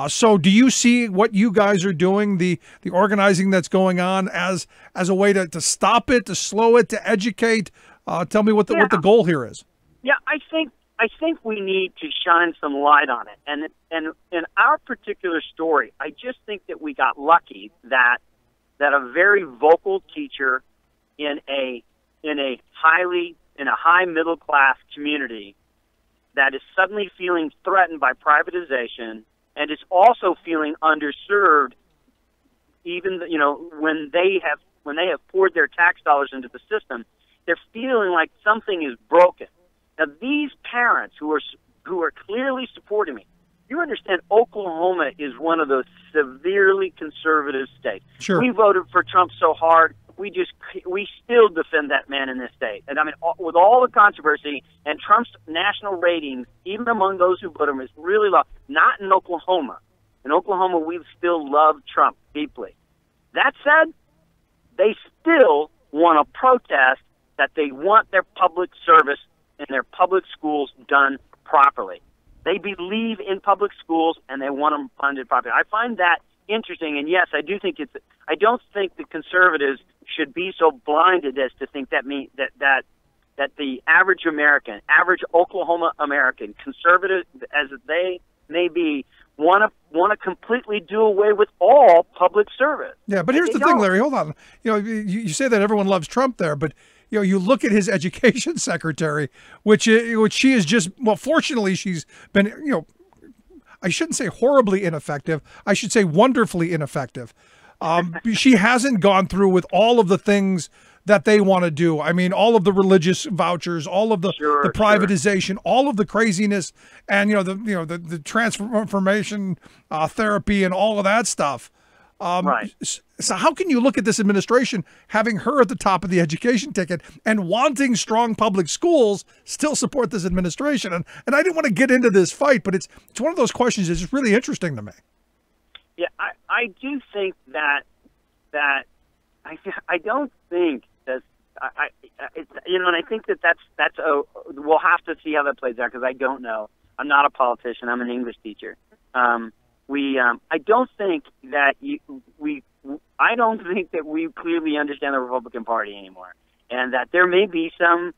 So do you see what you guys are doing, the organizing that's going on, as a way to stop it, to slow it, to educate? Tell me what the goal here is. Yeah, I think we need to shine some light on it. And in our particular story, I just think that we got lucky that a very vocal teacher in a high middle class community that is suddenly feeling threatened by privatization and is also feeling underserved, even when they have poured their tax dollars into the system, they're feeling like something is broken. Now, these parents who are clearly supporting me, you understand Oklahoma is one of those severely conservative states. Sure. We voted for Trump so hard, we still defend that man in this state. And I mean, with all the controversy and Trump's national ratings, even among those who voted him, is really low. Not in Oklahoma. In Oklahoma, we still love Trump deeply. That said, they still want to protest that they want their public service and their public schools done properly. They believe in public schools and they want them funded properly. I find that interesting, and yes, I don't think the conservatives should be so blinded as to think that the average American, average Oklahoma American, conservative as they may be, want to completely do away with all public service. Yeah, but here's the thing, Larry. Hold on. You say that everyone loves Trump there, but you look at his education secretary, which she is just, well, fortunately she's been, I shouldn't say horribly ineffective. I should say wonderfully ineffective. She hasn't gone through with all of the things that they want to do. I mean, all of the religious vouchers, all of the privatization, all of the craziness, and the transformation therapy and all of that stuff. Right. So how can you look at this administration having her at the top of the education ticket and wanting strong public schools still support this administration? And I didn't want to get into this fight, but it's one of those questions that's really interesting to me. Yeah, I do think that I don't think that and I think that's we'll have to see how that plays out because I don't know. I'm not a politician. I'm an English teacher. I don't think that we clearly understand the Republican Party anymore, and that there may be some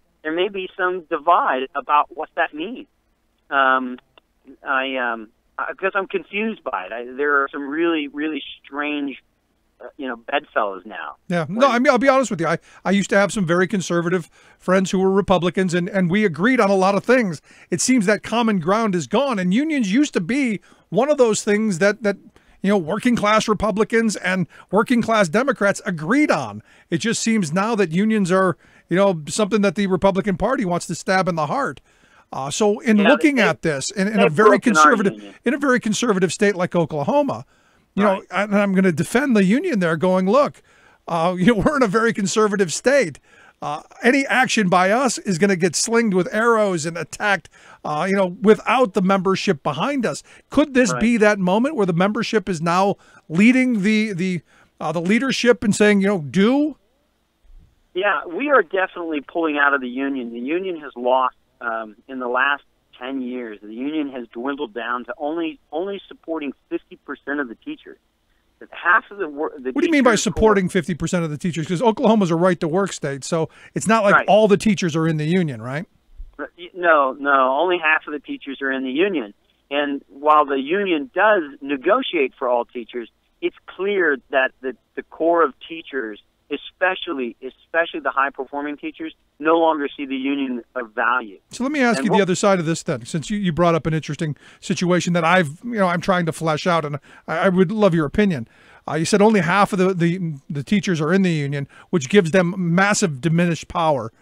divide about what that means. Because I'm confused by it. There are some really, really strange, bedfellows now. Yeah, no, I mean, I'll be honest with you. I used to have some very conservative friends who were Republicans, and we agreed on a lot of things. It seems that common ground is gone, and unions used to be one of those things that working class Republicans and working class Democrats agreed on. It just seems now that unions are, something that the Republican Party wants to stab in the heart. So in looking at this in a very conservative state like Oklahoma, and I'm going to defend the union there, going, look, we're in a very conservative state. Any action by us is going to get slinged with arrows and attacked, without the membership behind us. Could this be that moment where the membership is now leading the leadership and saying, do? Yeah, we are definitely pulling out of the union. The union has lost in the last 10 years. The union has dwindled down to only supporting 50% of the teachers. Half of the what do you mean by supporting 50% of the teachers? Because Oklahoma's a right-to-work state, so it's not like all the teachers are in the union, right? No, only half of the teachers are in the union. And while the union does negotiate for all teachers, it's clear that the core of teachers is especially the high-performing teachers, no longer see the union of value. So let me ask you the other side of this then, since you brought up an interesting situation that I'm trying to flesh out, and I would love your opinion. You said only half of the teachers are in the union, which gives them massive diminished power.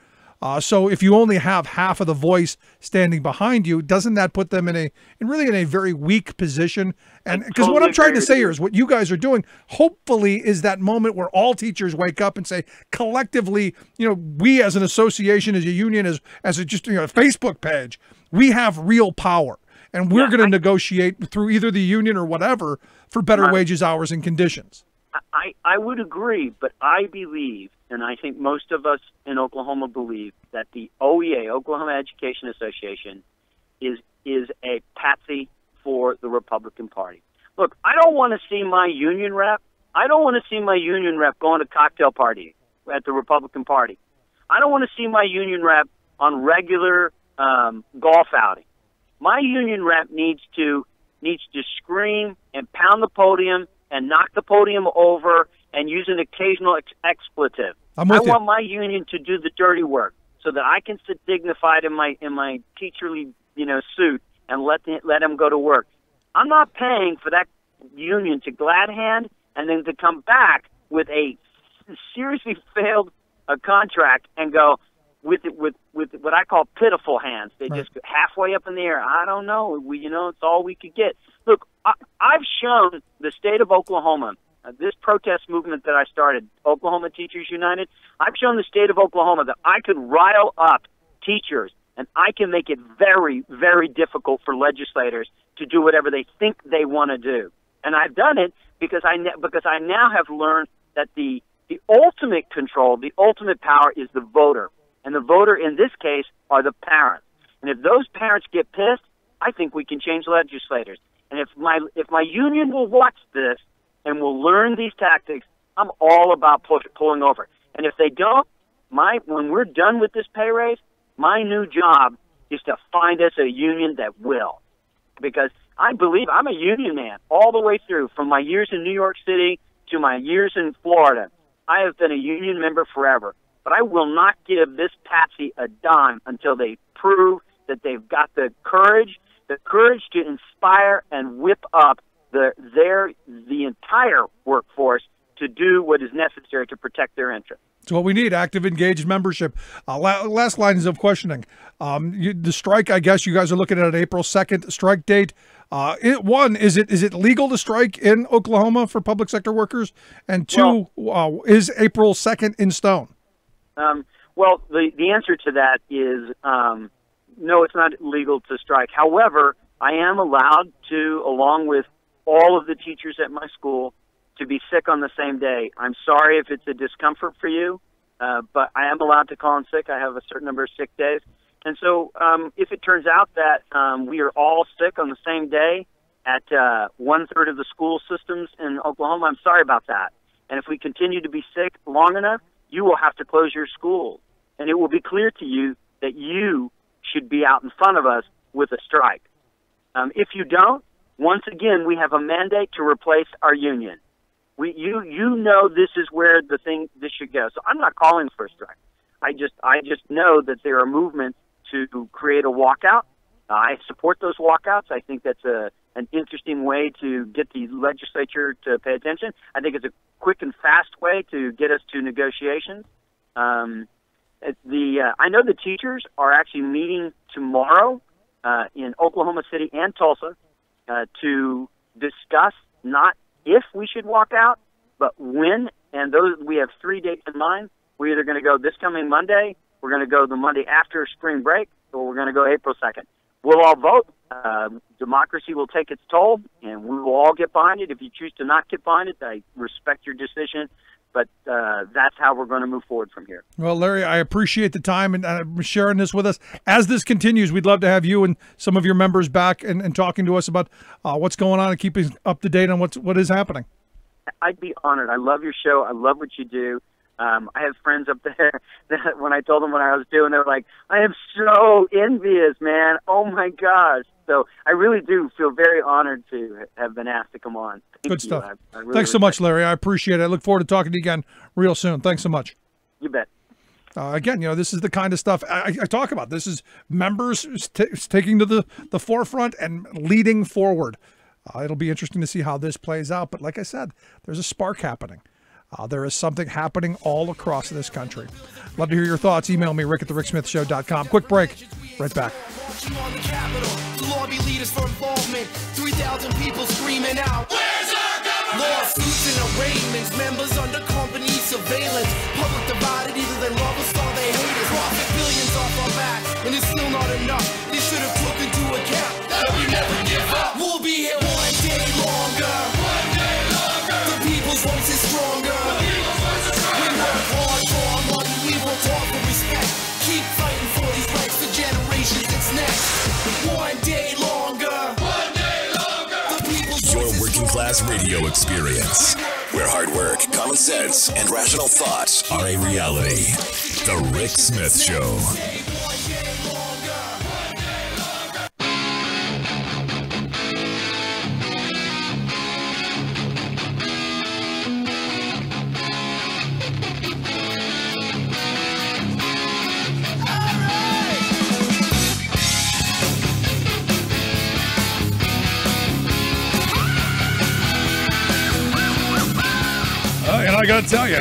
So if you only have half of the voice standing behind you, doesn't that put them in a very weak position? And because what I'm trying to say here is what you guys are doing, hopefully, is that moment where all teachers wake up and say, collectively, we as an association, as a union, as a Facebook page, we have real power. And we're going to negotiate through either the union or whatever for better wages, hours, and conditions. I would agree, but I believe, and I think most of us in Oklahoma believe, that the OEA, Oklahoma Education Association, is a patsy for the Republican Party. Look, I don't want to see my union rep. I don't want to see my union rep going to cocktail party at the Republican Party. I don't want to see my union rep on regular golf outing. My union rep needs to scream and pound the podium and knock the podium over and use an occasional expletive. I want my union to do the dirty work so that I can sit dignified in my teacherly suit and let them go to work. I'm not paying for that union to glad hand and then to come back with a seriously failed contract and go with what I call pitiful hands. They just go halfway up in the air. I don't know. It's all we could get. Look, I've shown the state of Oklahoma, this protest movement that I started, Oklahoma Teachers United, I've shown the state of Oklahoma that I could rile up teachers and I can make it very, very difficult for legislators to do whatever they think they want to do. And I've done it because I now have learned that the ultimate control, the ultimate power is the voter. And the voter in this case are the parents. And if those parents get pissed, I think we can change legislators. And if my union will watch this and will learn these tactics, I'm all about pulling over. And if they don't, when we're done with this pay raise, my new job is to find us a union that will. Because I believe I'm a union man all the way through, from my years in New York City to my years in Florida. I have been a union member forever. But I will not give this patsy a dime until they prove that they've got the courage to inspire and whip up the entire workforce to do what is necessary to protect their interests. It's what we need, active, engaged membership. Last lines of questioning. The strike, I guess you guys are looking at an April 2nd strike date. Is it legal to strike in Oklahoma for public sector workers? And two, is April 2nd in stone? Well, the answer to that is no, it's not legal to strike. However, I am allowed to, along with all of the teachers at my school, to be sick on the same day. I'm sorry if it's a discomfort for you, but I am allowed to call in sick. I have a certain number of sick days. And so if it turns out that we are all sick on the same day at one-third of the school systems in Oklahoma, I'm sorry about that. And if we continue to be sick long enough, you will have to close your school. And it will be clear to you that you should be out in front of us with a strike. If you don't, once again, we have a mandate to replace our union. You know this is where this should go. So I'm not calling for a strike. I just know that there are movements to create a walkout. I support those walkouts. I think that's an interesting way to get the legislature to pay attention. I think it's a quick and fast way to get us to negotiations. I know the teachers are actually meeting tomorrow in Oklahoma City and Tulsa to discuss not if we should walk out, but when. And those we have 3 dates in mind. We're either going to go this coming Monday, we're going to go the Monday after spring break, or we're going to go April 2nd. We'll all vote. Democracy will take its toll, and we will all get behind it. If you choose to not get behind it, I respect your decision, but that's how we're going to move forward from here. Well, Larry, I appreciate the time and sharing this with us. As this continues, we'd love to have you and some of your members back and talking to us about what's going on and keeping up to date on what is happening. I'd be honored. I love your show. I love what you do. I have friends up there that when I told them what I was doing, they were like, I am so envious, man. Oh, my gosh. So I really do feel very honored to have been asked to come on. Good stuff. Thanks so much, Larry. I appreciate it. I look forward to talking to you again real soon. Thanks so much. You bet. Again, this is the kind of stuff I talk about. This is members taking to the forefront and leading forward. It'll be interesting to see how this plays out. But like I said, there's a spark happening. There is something happening all across this country. Love to hear your thoughts. Email me, rick@thericksmithshow.com. Quick break. Right back. On the Capitol, the lobby leaders for involvement. 3,000 people screaming out, "Where's our government?" Lawsuits and arraignments, members under company surveillance. Public divided, either they love us or they hate us. Profit billions off our back, and it's still not enough. They should have took into account that we never give up. We'll be here one day longer. One day longer. The people's voice is stronger. The people's voice is stronger. We work hard for our money. We work hard for respect. Keep fighting for these rights for generations. It's next. One day longer. One day longer. The people's Your working class radio experience, where hard work, common sense, and rational thought are a reality. The Rick Smith Show. And I got to tell you,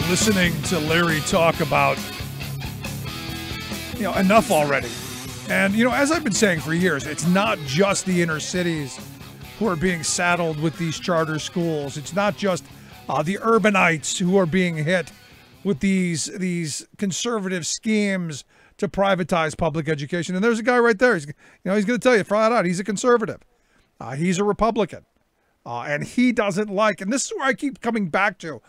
listening to Larry talk about, enough already. And, as I've been saying for years, it's not just the inner cities who are being saddled with these charter schools. It's not just the urbanites who are being hit with these conservative schemes to privatize public education. And there's a guy right there. He's going to tell you flat out, he's a conservative. He's a Republican. And he doesn't like, and this is where I keep coming back to,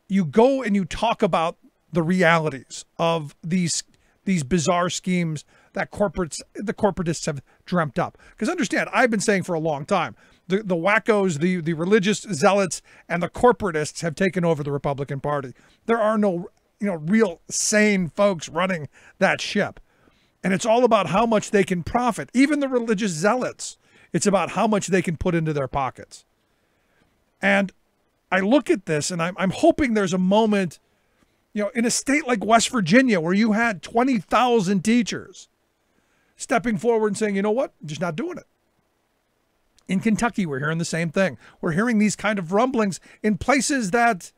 you go and you talk about the realities of these bizarre schemes that the corporatists have dreamt up. Because understand, I've been saying for a long time, the wackos, the religious zealots, and the corporatists have taken over the Republican Party. There are no, real sane folks running that ship. And it's all about how much they can profit. Even the religious zealots. It's about how much they can put into their pockets. And I look at this and I'm hoping there's a moment, in a state like West Virginia where you had 20,000 teachers stepping forward and saying, you know what, I'm just not doing it. In Kentucky, we're hearing the same thing. We're hearing these kind of rumblings in places that,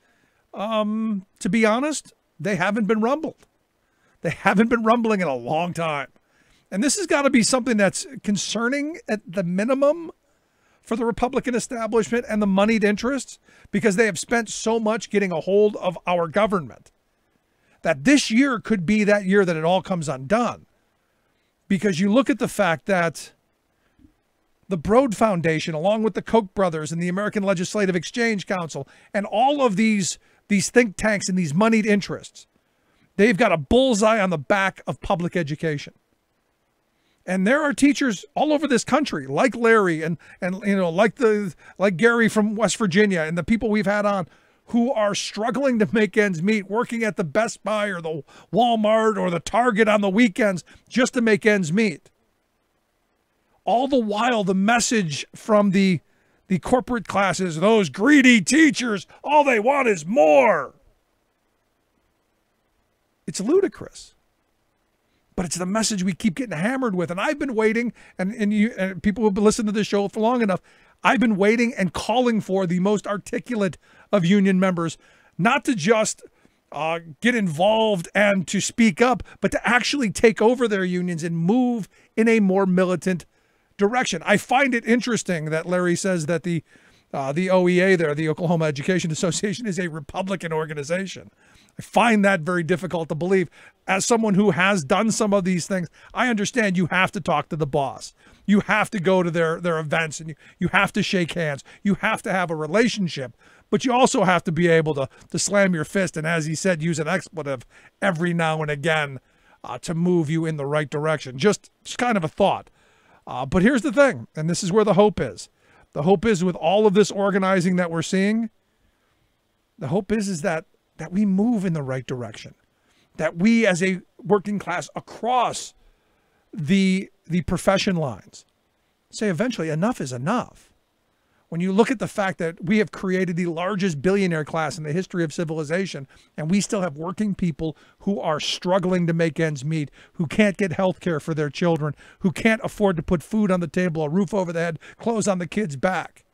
to be honest, they haven't been rumbled. They haven't been rumbling in a long time. And this has got to be something that's concerning at the minimum for the Republican establishment and the moneyed interests, because they have spent so much getting a hold of our government that this year could be that year that it all comes undone. Because you look at the fact that the Broad Foundation, along with the Koch brothers and the American Legislative Exchange Council, and all of these think tanks and these moneyed interests, they've got a bullseye on the back of public education. And there are teachers all over this country, like Larry and like Gary from West Virginia and the people we've had on, who are struggling to make ends meet, working at the Best Buy or the Walmart or the Target on the weekends just to make ends meet. All the while, the message from the corporate classes, those greedy teachers, all they want is more. It's ludicrous. But it's the message we keep getting hammered with. And I've been waiting, and people who have listened to this show for long enough, I've been waiting and calling for the most articulate of union members, not to just get involved and to speak up, but to actually take over their unions and move in a more militant direction. I find it interesting that Larry says that the OEA there, the Oklahoma Education Association, is a Republican organization. I find that very difficult to believe. As someone who has done some of these things, I understand you have to talk to the boss. You have to go to their events, and you have to shake hands. You have to have a relationship, but you also have to be able to slam your fist and, as he said, use an expletive every now and again to move you in the right direction. Just kind of a thought. But here's the thing, and this is where the hope is. The hope is with all of this organizing that we're seeing, the hope is that that we move in the right direction, that we as a working class across the profession lines say eventually enough is enough. When you look at the fact that we have created the largest billionaire class in the history of civilization, and we still have working people who are struggling to make ends meet, who can't get health care for their children, who can't afford to put food on the table, a roof over the head, clothes on the kids' back.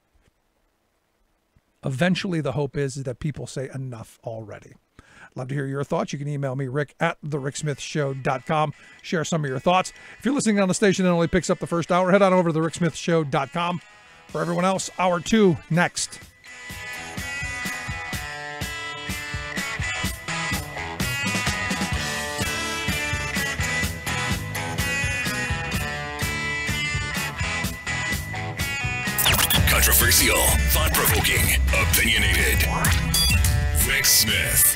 Eventually, the hope is that people say enough already. I'd love to hear your thoughts. You can email me, rick@thericksmithshow.com. Share some of your thoughts. If you're listening on the station that only picks up the first hour, head on over to thericksmithshow.com. For everyone else, hour 2 next. Controversial, thought-provoking, opinionated. Rick Smith.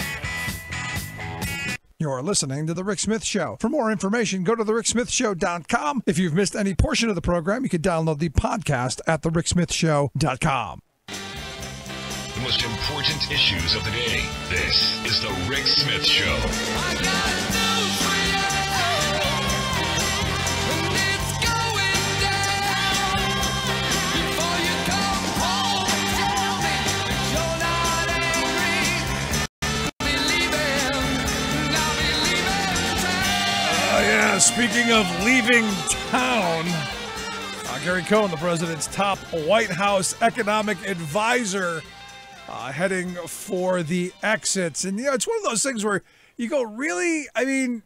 You're listening to The Rick Smith Show. For more information, go to thericksmithshow.com. If you've missed any portion of the program, you can download the podcast at thericksmithshow.com. The most important issues of the day. This is The Rick Smith Show. Speaking of leaving town, Gary Cohn, the president's top White House economic advisor, heading for the exits. And, it's one of those things where you go, really? I mean,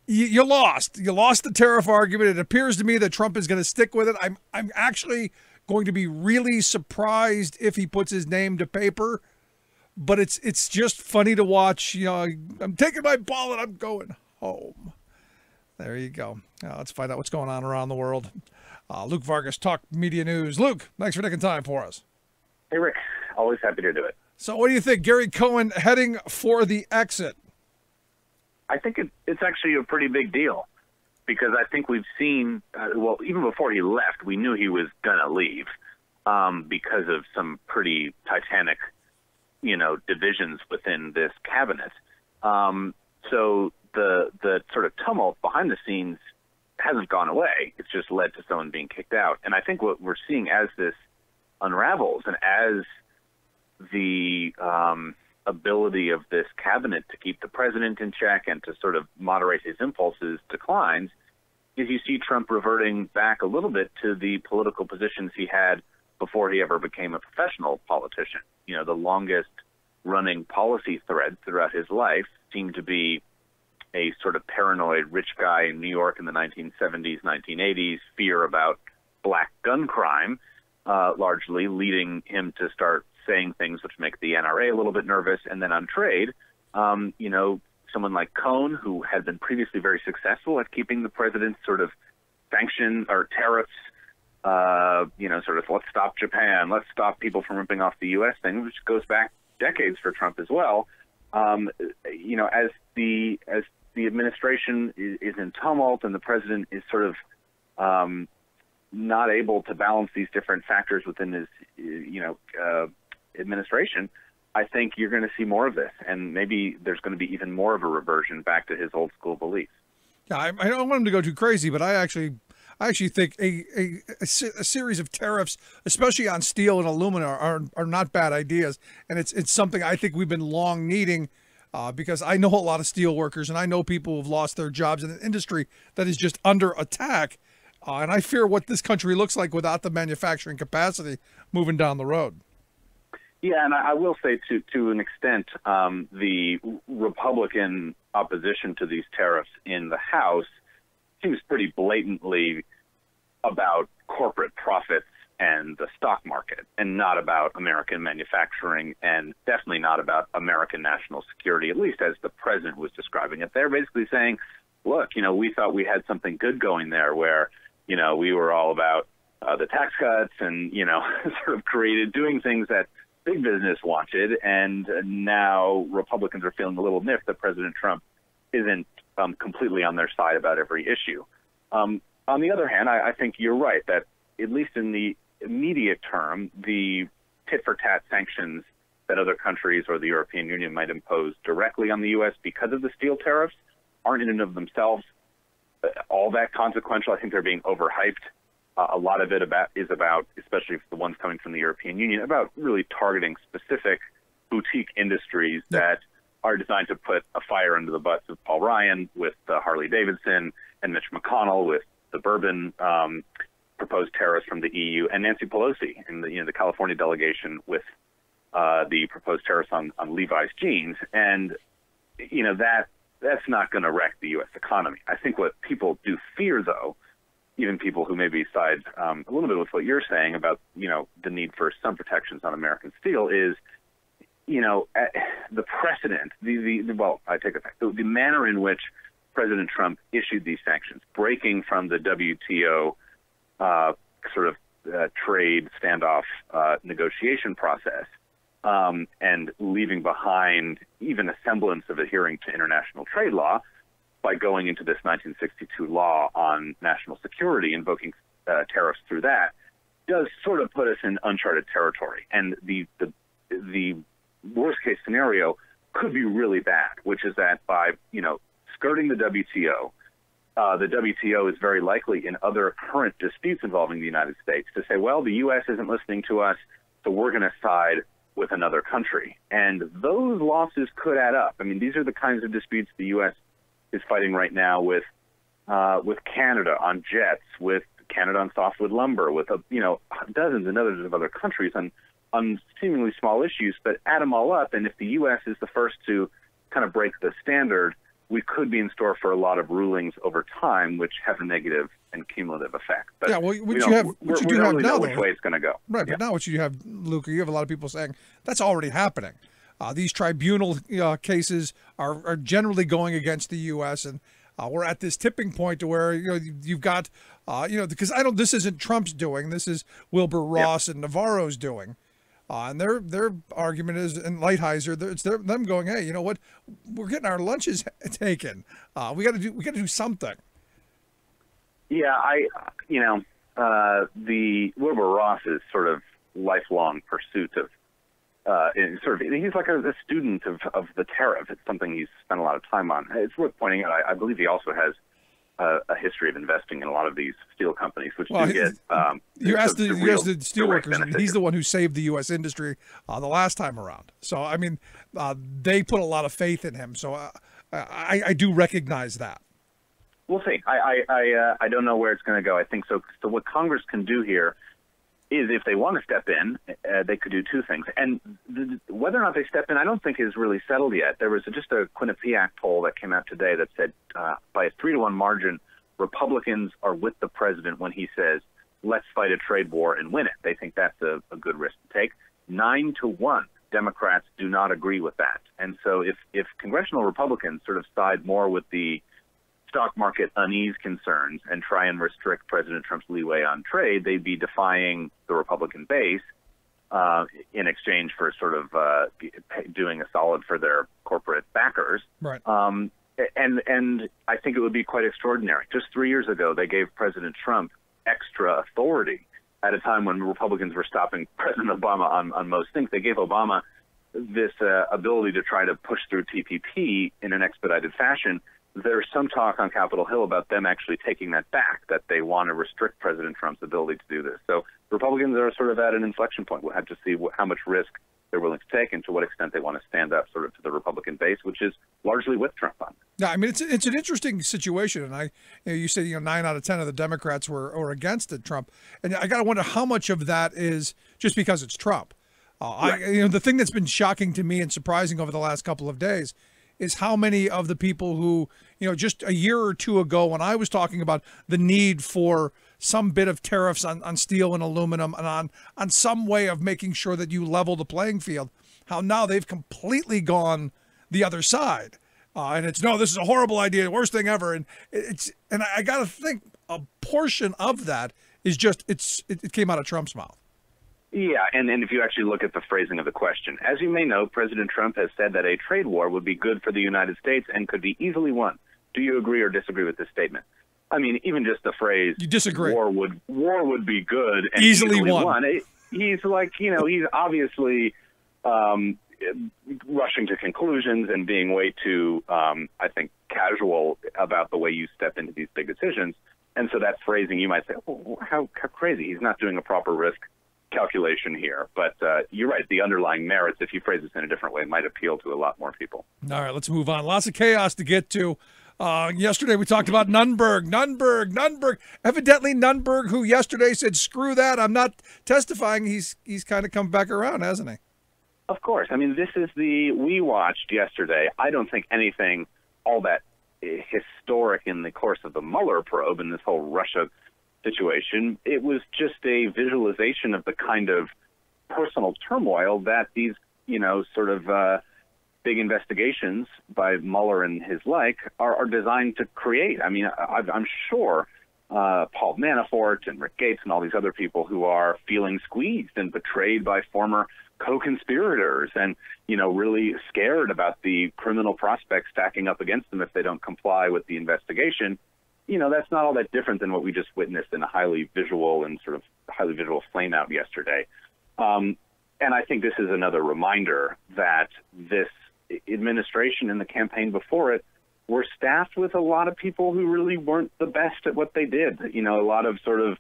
you lost. You lost the tariff argument. It appears to me that Trump is going to stick with it. I'm actually going to be really surprised if he puts his name to paper. But it's just funny to watch. I'm taking my ball and I'm going home. There you go. Let's find out what's going on around the world. Luke Vargas, Talk Media News. Luke, thanks for taking time for us. Hey, Rick. Always happy to do it. So what do you think? Gary Cohn heading for the exit. I think it's actually a pretty big deal because I think we've seen, even before he left, we knew he was going to leave because of some pretty titanic, divisions within this cabinet. So the sort of tumult behind the scenes hasn't gone away. It's just led to someone being kicked out. And I think what we're seeing as this unravels and as the ability of this cabinet to keep the president in check and to sort of moderate his impulses declines, is you see Trump reverting back a little bit to the political positions he had before he ever became a professional politician. The longest running policy thread throughout his life seemed to be a sort of paranoid rich guy in New York in the 1970s, 1980s, fear about black gun crime, largely leading him to start saying things which make the NRA a little bit nervous. And then on trade, someone like Cohn, who had been previously very successful at keeping the president's sort of sanction or tariffs, sort of let's stop Japan, let's stop people from ripping off the U.S. thing, which goes back decades for Trump as well. As the administration is in tumult and the president is sort of not able to balance these different factors within his, administration, I think you're going to see more of this, and maybe there's going to be even more of a reversion back to his old school beliefs. Yeah, I don't want him to go too crazy, but I actually think a series of tariffs, especially on steel and aluminum, are not bad ideas, and it's something I think we've been long needing. Because I know a lot of steel workers and I know people who've lost their jobs in an industry that is just under attack. And I fear what this country looks like without the manufacturing capacity moving down the road. Yeah, and I will say to an extent, the Republican opposition to these tariffs in the House seems pretty blatantly about corporate profits and the stock market, and not about American manufacturing, and definitely not about American national security, at least as the president was describing it. They're basically saying, look, we thought we had something good going there where, we were all about the tax cuts and, sort of doing things that big business wanted, and now Republicans are feeling a little miffed that President Trump isn't completely on their side about every issue. On the other hand, I think you're right that at least in the immediate term, the tit-for-tat sanctions that other countries or the European Union might impose directly on the U.S. because of the steel tariffs aren't in and of themselves all that consequential. I think they're being overhyped. A lot of it is about, especially the ones coming from the European Union, about really targeting specific boutique industries that are designed to put a fire under the butts of Paul Ryan with Harley Davidson and Mitch McConnell with the bourbon proposed tariffs from the EU, and Nancy Pelosi and the California delegation with the proposed tariffs on Levi's jeans. And that's not going to wreck the U.S. economy. I think what people do fear, though, even people who maybe side a little bit with what you're saying about the need for some protections on American steel, is the precedent, I take it back. The manner in which President Trump issued these sanctions, breaking from the WTO trade standoff negotiation process, and leaving behind even a semblance of adhering to international trade law by going into this 1962 law on national security, invoking tariffs through that, does sort of put us in uncharted territory. And the worst case scenario could be really bad, which is that by skirting the WTO is very likely in other current disputes involving the United States to say, well, the U.S. isn't listening to us, so we're going to side with another country. And those losses could add up. I mean, these are the kinds of disputes the U.S. is fighting right now with Canada on jets, with Canada on softwood lumber, with dozens and dozens of other countries on seemingly small issues. But add them all up, and if the U.S. is the first to kind of break the standard, we could be in store for a lot of rulings over time, which have a negative and cumulative effect. But yeah, well, we don't really know which way it's going to go. Right, but now what you have, Luca, you have a lot of people saying that's already happening. These tribunal cases are generally going against the U.S., and we're at this tipping point to where you've got because this isn't Trump's doing. This is Wilbur Ross and Navarro's doing. And their argument is, and Lighthizer, it's them going, hey, you know what? We're getting our lunches taken. We got to do something. Yeah, the Wilbur Ross's sort of lifelong pursuit of, he's like a student of the tariff. It's something he's spent a lot of time on. It's worth pointing out. I believe he also has a history of investing in a lot of these steel companies, which do get. You asked the steelworkers. He's the one who saved the U.S. industry the last time around. So I mean, they put a lot of faith in him. So I do recognize that. We'll see. I don't know where it's going to go. I think so. So what Congress can do here is, if they want to step in, they could do two things. And whether or not they step in, I don't think is really settled yet. There was just a Quinnipiac poll that came out today that said by a 3-to-1 margin, Republicans are with the president when he says, let's fight a trade war and win it. They think that's a good risk to take. 9-to-1, Democrats do not agree with that. And so if congressional Republicans sort of side more with the stock market unease concerns and try and restrict President Trump's leeway on trade, they'd be defying the Republican base in exchange for sort of doing a solid for their corporate backers. Right. And I think it would be quite extraordinary. Just 3 years ago, they gave President Trump extra authority at a time when Republicans were stopping President Obama on most things. They gave Obama this ability to try to push through TPP in an expedited fashion. There's some talk on Capitol Hill about them actually taking that back, that they want to restrict President Trump's ability to do this. So Republicans are sort of at an inflection point. We'll have to see how much risk they're willing to take and to what extent they want to stand up sort of to the Republican base, which is largely with Trump on. Yeah, I mean, it's an interesting situation. And you say 9 out of 10 of the Democrats were against it, Trump. And I got to wonder how much of that is just because it's Trump. Right. The thing that's been shocking to me and surprising over the last couple of days is how many of the people who, just a year or two ago when I was talking about the need for some bit of tariffs on steel and aluminum and on some way of making sure that you level the playing field, how now they've completely gone the other side. And it's, no, this is a horrible idea, the worst thing ever. And I got to think a portion of that is just, it came out of Trump's mouth. Yeah, and if you actually look at the phrasing of the question, as you may know, President Trump has said that a trade war would be good for the United States and could be easily won. Do you agree or disagree with this statement? I mean, even just the phrase "you disagree," war would be good and easily won. He's like, he's obviously rushing to conclusions and being way too, I think, casual about the way you step into these big decisions. And so that phrasing, you might say, oh, how crazy. He's not doing a proper risk calculation here. But you're right. The underlying merits, if you phrase this in a different way, might appeal to a lot more people. All right, let's move on. Lots of chaos to get to. Yesterday we talked about Nunberg. Evidently Nunberg, who yesterday said, screw that, I'm not testifying, he's kind of come back around, hasn't he? Of course. I mean, this is we watched yesterday, I don't think anything all that historic in the course of the Mueller probe and this whole Russia situation. It was just a visualization of the kind of personal turmoil that these, sort of big investigations by Mueller and his like are designed to create. I mean, I'm sure Paul Manafort and Rick Gates and all these other people who are feeling squeezed and betrayed by former co-conspirators and, really scared about the criminal prospects stacking up against them if they don't comply with the investigation. That's not all that different than what we just witnessed in a highly visual flame out yesterday. And I think this is another reminder that this administration and the campaign before it were staffed with a lot of people who really weren't the best at what they did. A lot of sort of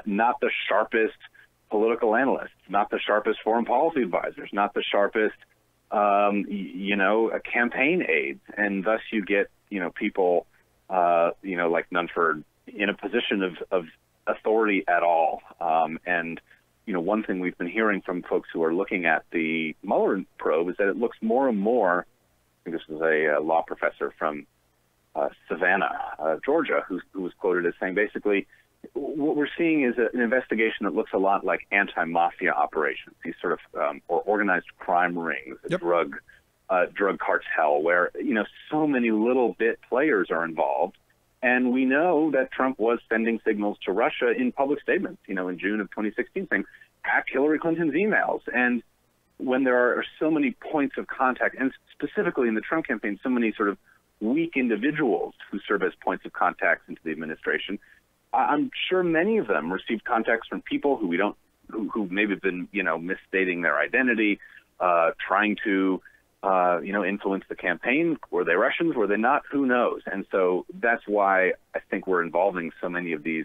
not the sharpest political analysts, not the sharpest foreign policy advisors, not the sharpest, campaign aides. And thus you get, people, like Nunberg in a position of authority at all. And one thing we've been hearing from folks who are looking at the Mueller probe is that it looks more and more, I think this was a law professor from Savannah, Georgia, who was quoted as saying basically, what we're seeing is an investigation that looks a lot like anti-mafia operations, these sort of or organized crime rings, a drug cartel, where so many little bit players are involved. And we know that Trump was sending signals to Russia in public statements, in June of 2016, saying, hack Hillary Clinton's emails. And when there are so many points of contact, and specifically in the Trump campaign, so many sort of weak individuals who serve as points of contact into the administration, I'm sure many of them received contacts from people who who maybe have been, misstating their identity, trying to, influence the campaign. Were they Russians? Were they not? Who knows? And so that's why I think we're involving so many of these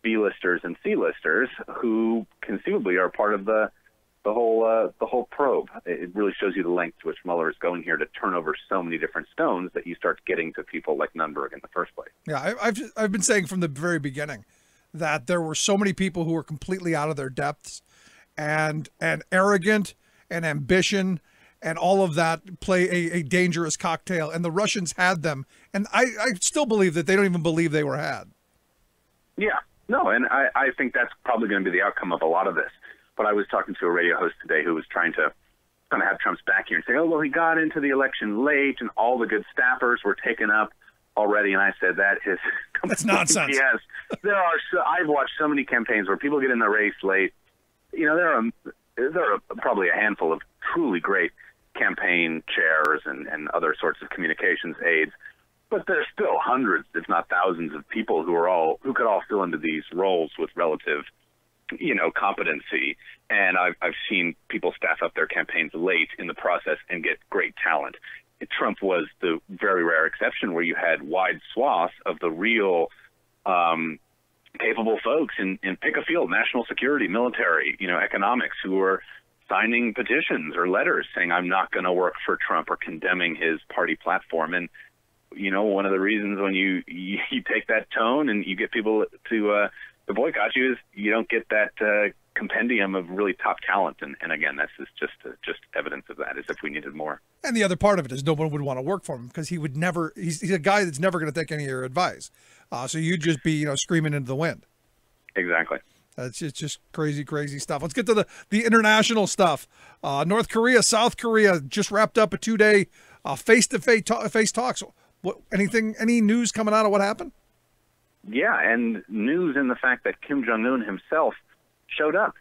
B-listers and C-listers who conceivably are part of the whole probe. It really shows you the length to which Mueller is going here to turn over so many different stones that you start getting to people like Nunberg in the first place. Yeah, I've been saying from the very beginning that there were so many people who were completely out of their depths and arrogant and ambition and all of that play a dangerous cocktail. And the Russians had them. And I still believe that they don't even believe they were had. Yeah, no, and I think that's probably going to be the outcome of a lot of this. But I was talking to a radio host today who was trying to kind of have Trump's back here and say, oh, well, he got into the election late and all the good staffers were taken up already. And I said, that is that's nonsense. Yes. I've watched so many campaigns where people get in the race late. There are probably a handful of truly great campaign chairs and other sorts of communications aides. But there's still hundreds, if not thousands, of people who could all fill into these roles with relative competency. And I've seen people staff up their campaigns late in the process and get great talent. Trump was the very rare exception where you had wide swaths of the real capable folks in pick a field, national security, military, economics, who were signing petitions or letters saying, I'm not going to work for Trump or condemning his party platform. And, one of the reasons when you take that tone and you get people to boycott you is you don't get that compendium of really top talent. And again, that's just evidence of that, as if we needed more. And the other part of it is no one would want to work for him because he would never, he's a guy that's never going to take any of your advice. So you'd just be, screaming into the wind. Exactly. It's just crazy stuff. Let's get to the international stuff. North Korea, South Korea just wrapped up a 2-day face-to-face talks. Any news coming out of what happened? Yeah, and news in the fact that Kim Jong-un himself showed up.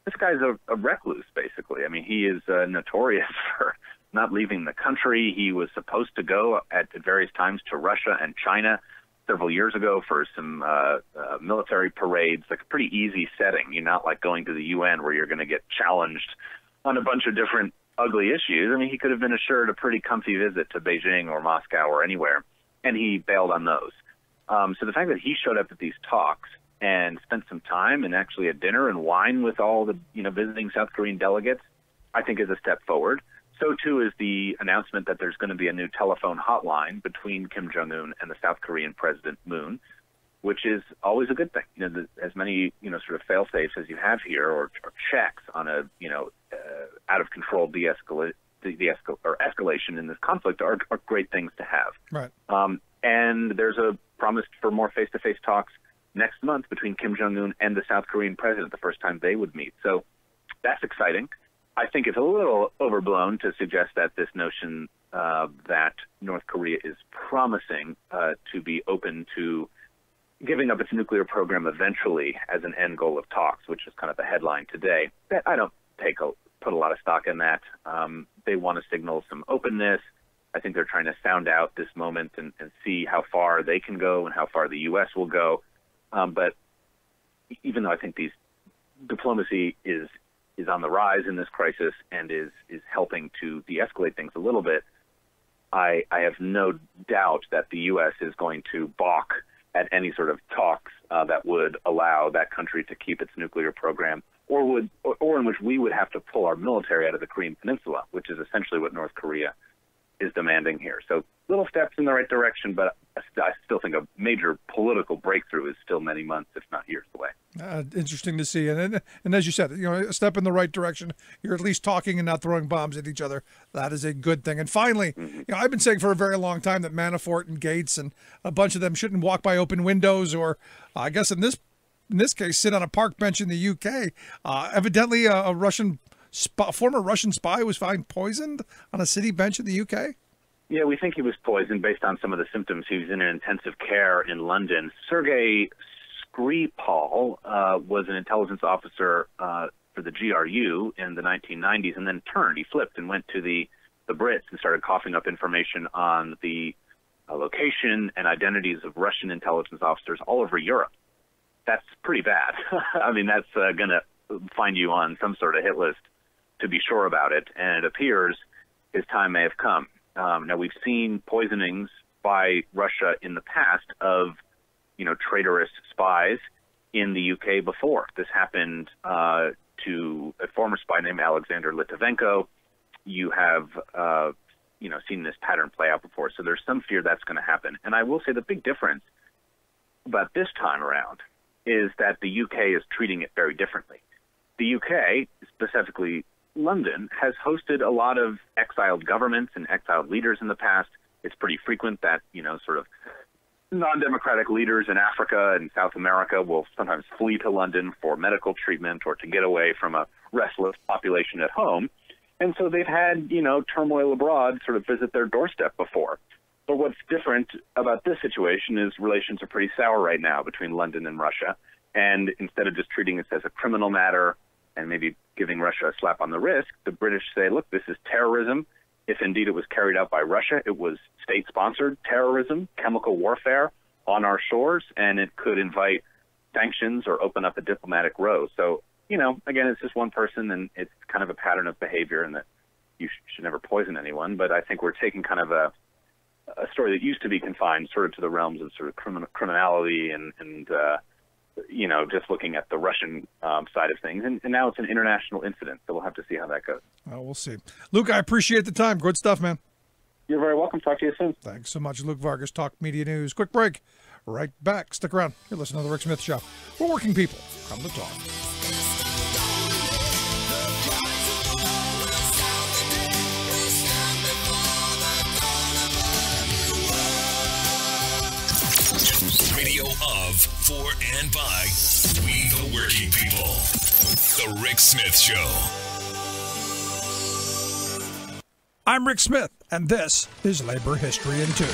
This guy's a recluse, basically. I mean, he is notorious for not leaving the country. He was supposed to go at various times to Russia and China several years ago for some military parades, like a pretty easy setting. You're not like going to the UN where you're going to get challenged on a bunch of different ugly issues. I mean, he could have been assured a pretty comfy visit to Beijing or Moscow or anywhere, and he bailed on those. So the fact that he showed up at these talks and spent some time and actually had dinner and wine with all the visiting South Korean delegates, I think is a step forward. So too is the announcement that there's going to be a new telephone hotline between Kim Jong-un and the South Korean President Moon, which is always a good thing. As many sort of fail-safes as you have here, or checks on a out of control escalation in this conflict are great things to have. Right. And there's a promise for more face-to-face talks next month between Kim Jong-un and the South Korean president, the first time they would meet. So that's exciting. I think it's a little overblown to suggest that this notion that North Korea is promising to be open to giving up its nuclear program eventually as an end goal of talks, which is kind of the headline today. I don't put a lot of stock in that. They want to signal some openness. I think they're trying to sound out this moment and see how far they can go and how far the U.S. will go. But even though I think diplomacy is on the rise in this crisis and is helping to de-escalate things a little bit, I have no doubt that the U.S. is going to balk at any sort of talks that would allow that country to keep its nuclear program, or in which we would have to pull our military out of the Korean Peninsula, which is essentially what North Korea is demanding here. So little steps in the right direction, but I still think a major political breakthrough is still many months, if not years away. Interesting to see. And as you said, a step in the right direction. You're at least talking and not throwing bombs at each other. That is a good thing. And finally, I've been saying for a very long time that Manafort and Gates and a bunch of them shouldn't walk by open windows, or I guess in this case, sit on a park bench in the UK. Evidently, a former Russian spy was found poisoned on a city bench in the UK. Yeah, we think he was poisoned based on some of the symptoms. He was in an intensive care in London. Sergei Skripal was an intelligence officer for the GRU in the 1990s, and then he flipped and went to the Brits and started coughing up information on the location and identities of Russian intelligence officers all over Europe. That's pretty bad. I mean, that's going to find you on some sort of hit list, to be sure about it, and it appears his time may have come. Now, we've seen poisonings by Russia in the past of, traitorous spies in the UK before. This happened to a former spy named Alexander Litvinenko. You have, seen this pattern play out before. So there's some fear that's going to happen. And I will say the big difference about this time around is that the UK is treating it very differently. The UK, specifically London, has hosted a lot of exiled governments and exiled leaders in the past. It's pretty frequent that, sort of non-democratic leaders in Africa and South America will sometimes flee to London for medical treatment or to get away from a restless population at home. And so they've had, turmoil abroad sort of visit their doorstep before. But what's different about this situation is relations are pretty sour right now between London and Russia. And instead of just treating this as a criminal matter and maybe giving Russia a slap on the wrist, the British say, look, this is terrorism. If indeed it was carried out by Russia, it was state-sponsored terrorism, chemical warfare on our shores, and it could invite sanctions or open up a diplomatic road. So, again, it's just one person, and it's kind of a pattern of behavior, and that you should never poison anyone. But I think we're taking kind of a story that used to be confined sort of to the realms of sort of criminality and just looking at the Russian side of things. And now it's an international incident, so we'll have to see how that goes. We'll see. Luke, I appreciate the time. Good stuff, man. You're very welcome. Talk to you soon. Thanks so much, Luke Vargas, Talk Media News. Quick break. Right back. Stick around. You're listening to The Rick Smith Show. We're working people. Come to talk. Radio of, for, and by we the working people. The Rick Smith Show. I'm Rick Smith. and this is Labor History in 2.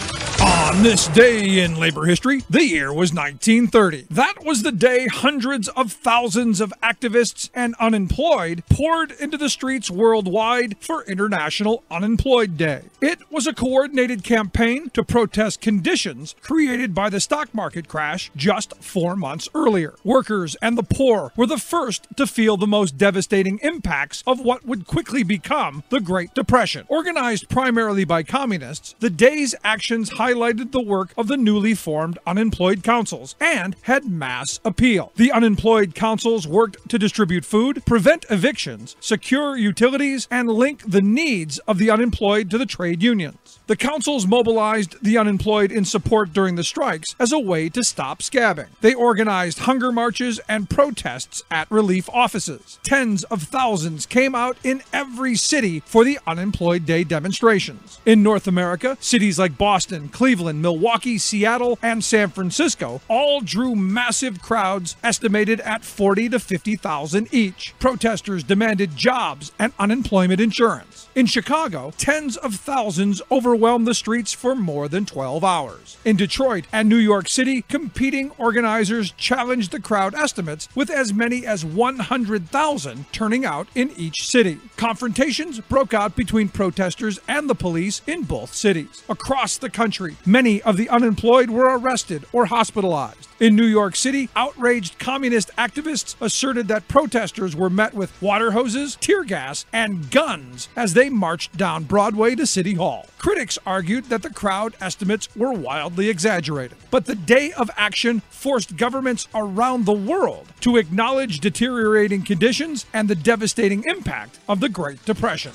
On this day in labor history, the year was 1930. That was the day hundreds of thousands of activists and unemployed poured into the streets worldwide for International Unemployed Day. It was a coordinated campaign to protest conditions created by the stock market crash just 4 months earlier. Workers and the poor were the first to feel the most devastating impacts of what would quickly become the Great Depression. Organized primarily by communists, the day's actions highlighted the work of the newly formed unemployed councils and had mass appeal. The unemployed councils worked to distribute food, prevent evictions, secure utilities, and link the needs of the unemployed to the trade unions. The councils mobilized the unemployed in support during the strikes as a way to stop scabbing. They organized hunger marches and protests at relief offices. Tens of thousands came out in every city for the Unemployed Day demonstrations. In North America, cities like Boston, Cleveland, Milwaukee, Seattle, and San Francisco all drew massive crowds estimated at 40 to 50,000 each. Protesters demanded jobs and unemployment insurance. In Chicago, tens of thousands overwhelmed the streets for more than 12 hours. In Detroit and New York City, competing organizers challenged the crowd estimates with as many as 100,000 turning out in each city. Confrontations broke out between protesters and the police in both cities. Across the country, many of the unemployed were arrested or hospitalized. In New York City, outraged communist activists asserted that protesters were met with water hoses, tear gas, and guns as they marched down Broadway to City Hall. Critics argued that the crowd estimates were wildly exaggerated. But the day of action forced governments around the world to acknowledge deteriorating conditions and the devastating impact of the Great Depression.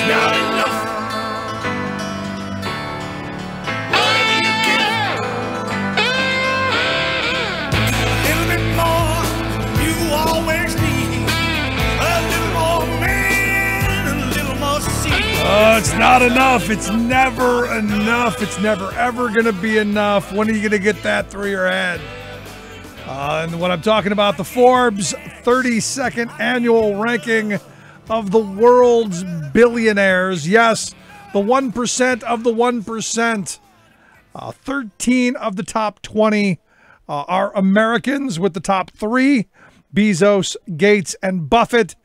Not enough. Whatever you get, a little bit more than you always need. A little more man, a little more sea. Oh, it's not enough. It's never enough. It's never ever going to be enough. When are you going to get that through your head? And when I'm talking about the Forbes 32nd annual ranking of the world's billionaires. Yes, the 1% of the 1%. 13 of the top 20 are Americans, with the top 3, Bezos, Gates, and Buffett,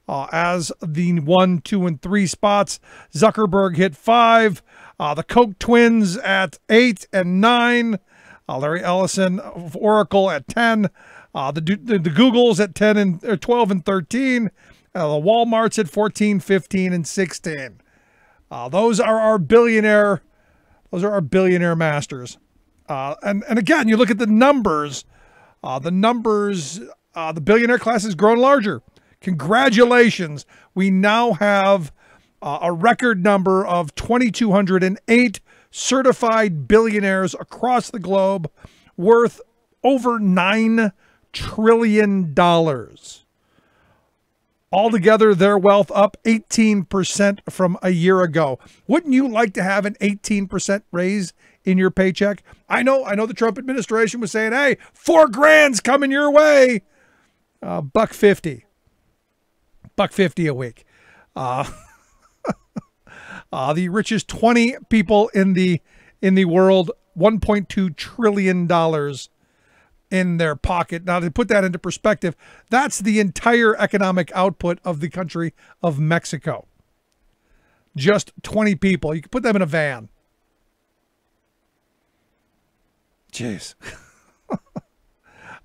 as the 1, 2, and 3 spots. Zuckerberg hit 5. The Koch twins at 8 and 9. Larry Ellison of Oracle at 10. The Googles at 10 and 12 and 13. The Walmarts at 14, 15, and 16. Those are our billionaire masters. And again, you look at the numbers. The billionaire class has grown larger. Congratulations. We now have a record number of 2,208 certified billionaires across the globe, worth over $9 trillion. Altogether, their wealth up 18% from a year ago. Wouldn't you like to have an 18% raise in your paycheck? I know the Trump administration was saying, hey, $4,000's coming your way. $1.50. $1.50 a week. The richest 20 people in the world, $1.2 trillion in their pocket. Now, to put that into perspective, that's the entire economic output of the country of Mexico. Just 20 people. You can put them in a van. Jeez. The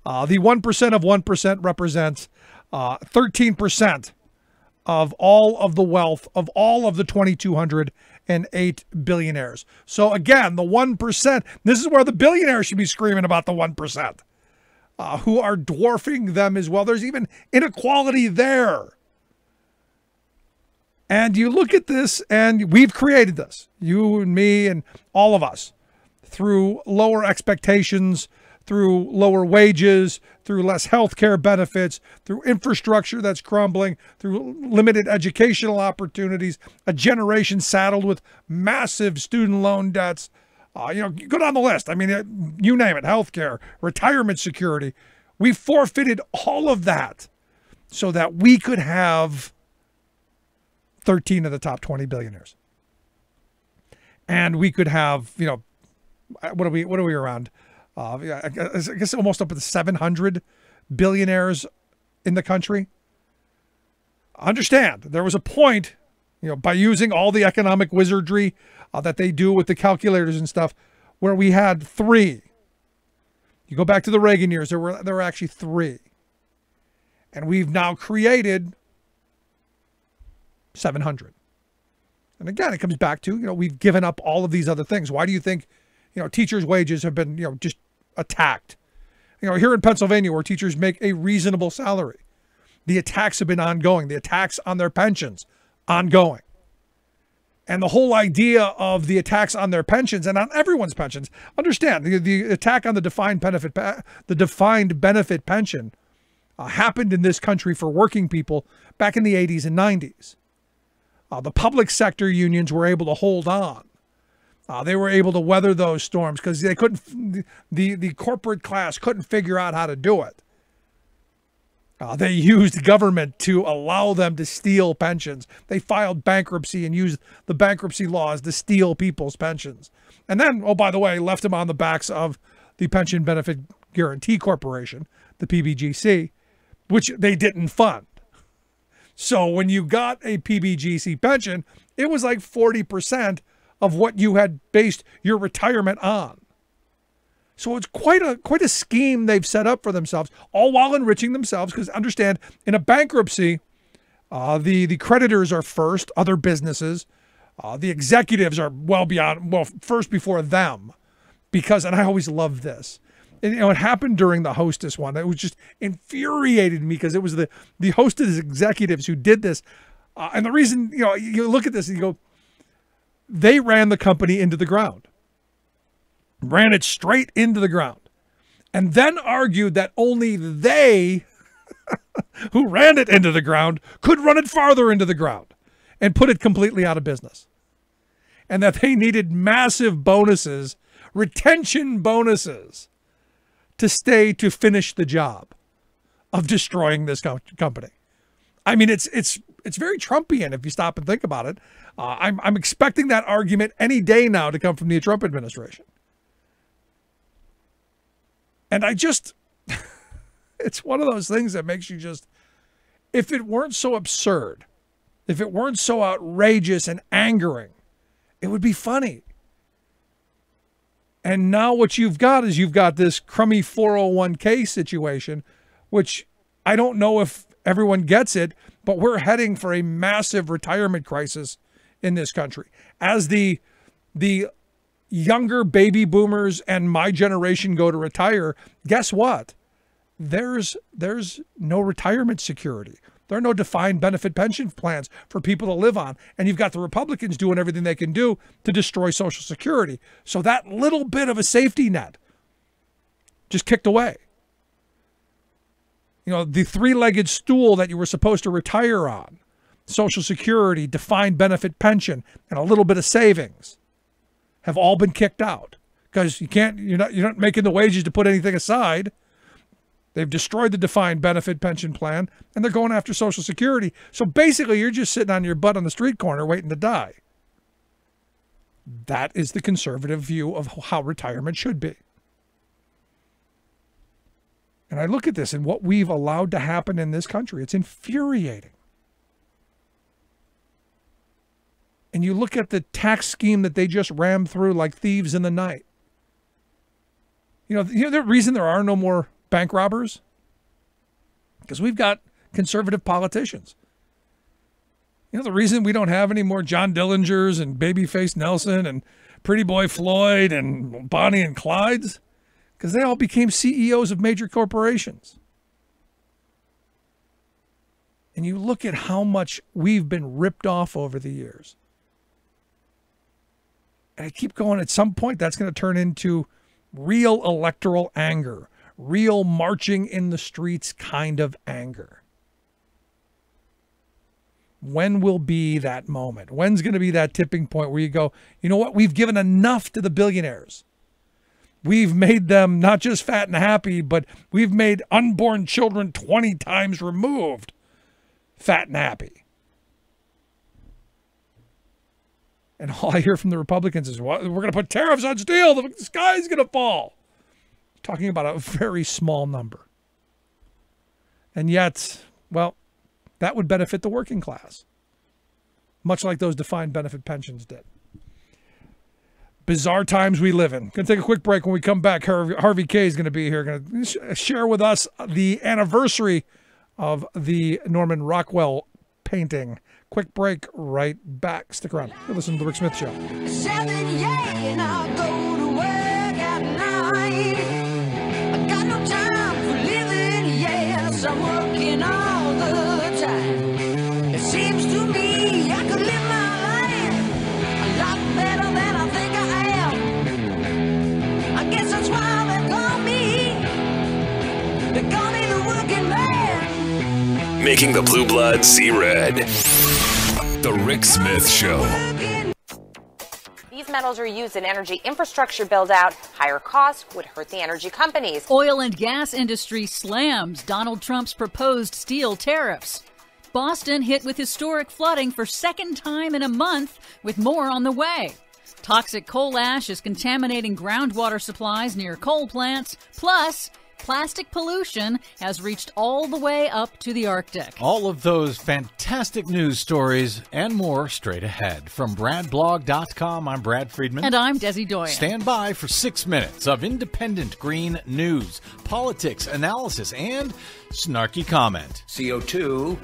1% of 1% represents 13% of all of the wealth of all of the 2,208 billionaires. So again, the 1%, this is where the billionaires should be screaming about the 1%. Who are dwarfing them as well. There's even inequality there. And you look at this, and we've created this, you and me and all of us, through lower expectations, through lower wages, through less health care benefits, through infrastructure that's crumbling, through limited educational opportunities, a generation saddled with massive student loan debts, You go down the list. I mean, you name it, healthcare, retirement security. We forfeited all of that so that we could have 13 of the top 20 billionaires. And we could have, what are we around? I guess almost up to 700 billionaires in the country. Understand, there was a point, by using all the economic wizardry that they do with the calculators and stuff, where we had 3. You go back to the Reagan years, there were actually 3. And we've now created 700. And again, it comes back to, we've given up all of these other things. Why do you think, teachers' wages have been, just attacked? Here in Pennsylvania, where teachers make a reasonable salary, the attacks have been ongoing. The attacks on their pensions, ongoing. And the whole idea of the attacks on their pensions and on everyone's pensions, understand, the attack on the defined benefit pension happened in this country for working people back in the 80s and 90s. The public sector unions were able to hold on. They were able to weather those storms because they couldn't. The corporate class couldn't figure out how to do it. They used government to allow them to steal pensions. They filed bankruptcy and used the bankruptcy laws to steal people's pensions. And then, oh, by the way, left them on the backs of the Pension Benefit Guaranty Corporation, the PBGC, which they didn't fund. So when you got a PBGC pension, it was like 40% of what you had based your retirement on. So it's quite a scheme they've set up for themselves, all while enriching themselves. Because understand, in a bankruptcy, the creditors are first, other businesses. The executives are first before them. Because, and I always love this, and it happened during the Hostess one. It was just infuriated me because it was the Hostess executives who did this. And the reason, you look at this and you go, they ran the company into the ground. Ran it straight into the ground. And then argued that only they, who ran it into the ground, could run it farther into the ground and put it completely out of business. And that they needed massive bonuses, retention bonuses, to finish the job of destroying this company. I mean, it's very Trumpian if you stop and think about it. I'm expecting that argument any day now to come from the Trump administration. And it's one of those things that makes you just, if it weren't so absurd, if it weren't so outrageous and angering, it would be funny. And now what you've got is this crummy 401k situation, which I don't know if everyone gets it, but we're heading for a massive retirement crisis in this country. As the younger baby boomers and my generation go to retire, guess what? There's no retirement security. There are no defined benefit pension plans for people to live on. And you've got the Republicans doing everything they can do to destroy Social Security. So that little bit of a safety net just kicked away. The 3-legged stool that you were supposed to retire on, Social Security, defined benefit pension, and a little bit of savings, have all been kicked out because you're not making the wages to put anything aside. They've destroyed the defined benefit pension plan and they're going after Social Security. So basically you're just sitting on your butt on the street corner waiting to die. That is the conservative view of how retirement should be. And I look at this and what we've allowed to happen in this country. It's infuriating. And you look at the tax scheme that they just rammed through like thieves in the night. The reason there are no more bank robbers? Because we've got conservative politicians. The reason we don't have any more John Dillingers and Babyface Nelson and Pretty Boy Floyd and Bonnie and Clydes? Because they all became CEOs of major corporations. And you look at how much we've been ripped off over the years. And I keep going, at some point that's going to turn into real electoral anger, real marching in the streets kind of anger. When will be that moment? When's going to be that tipping point where you go, you know what? We've given enough to the billionaires. We've made them not just fat and happy, but we've made unborn children 20 times removed fat and happy. And all I hear from the Republicans is, well, we're going to put tariffs on steel. The sky's going to fall. Talking about a very small number. And yet, well, that would benefit the working class, much like those defined benefit pensions did. Bizarre times we live in. Going to take a quick break. When we come back, Harvey K is going to be here, going to share with us the anniversary of the Norman Rockwell painting. Quick break, right back. Stick around. You're listening to The Rick Smith Show. 7, and I'll go to work at 9. I got no time for living, yes, I'm working all the time. It seems to me I could live my life a lot better than I think I am. I guess that's why they call me the working man. Making the blue blood see red. The Rick Smith Show. These metals are used in energy infrastructure build-out. Higher costs would hurt the energy companies. Oil and gas industry slams Donald Trump's proposed steel tariffs. Boston hit with historic flooding for second time in a month, with more on the way. Toxic coal ash is contaminating groundwater supplies near coal plants. Plus, plastic pollution has reached all the way up to the Arctic. All of those fantastic news stories and more straight ahead. From BradBlog.com, I'm Brad Friedman. And I'm Desi Doyen. Stand by for 6 minutes of independent green news, politics, analysis, and snarky comment. CO2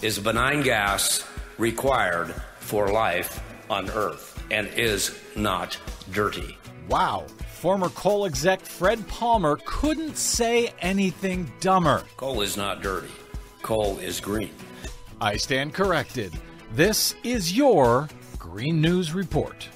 is a benign gas required for life on Earth and is not dirty. Wow. Former coal exec Fred Palmer couldn't say anything dumber. Coal is not dirty. Coal is green. I stand corrected. This is your Green News Report.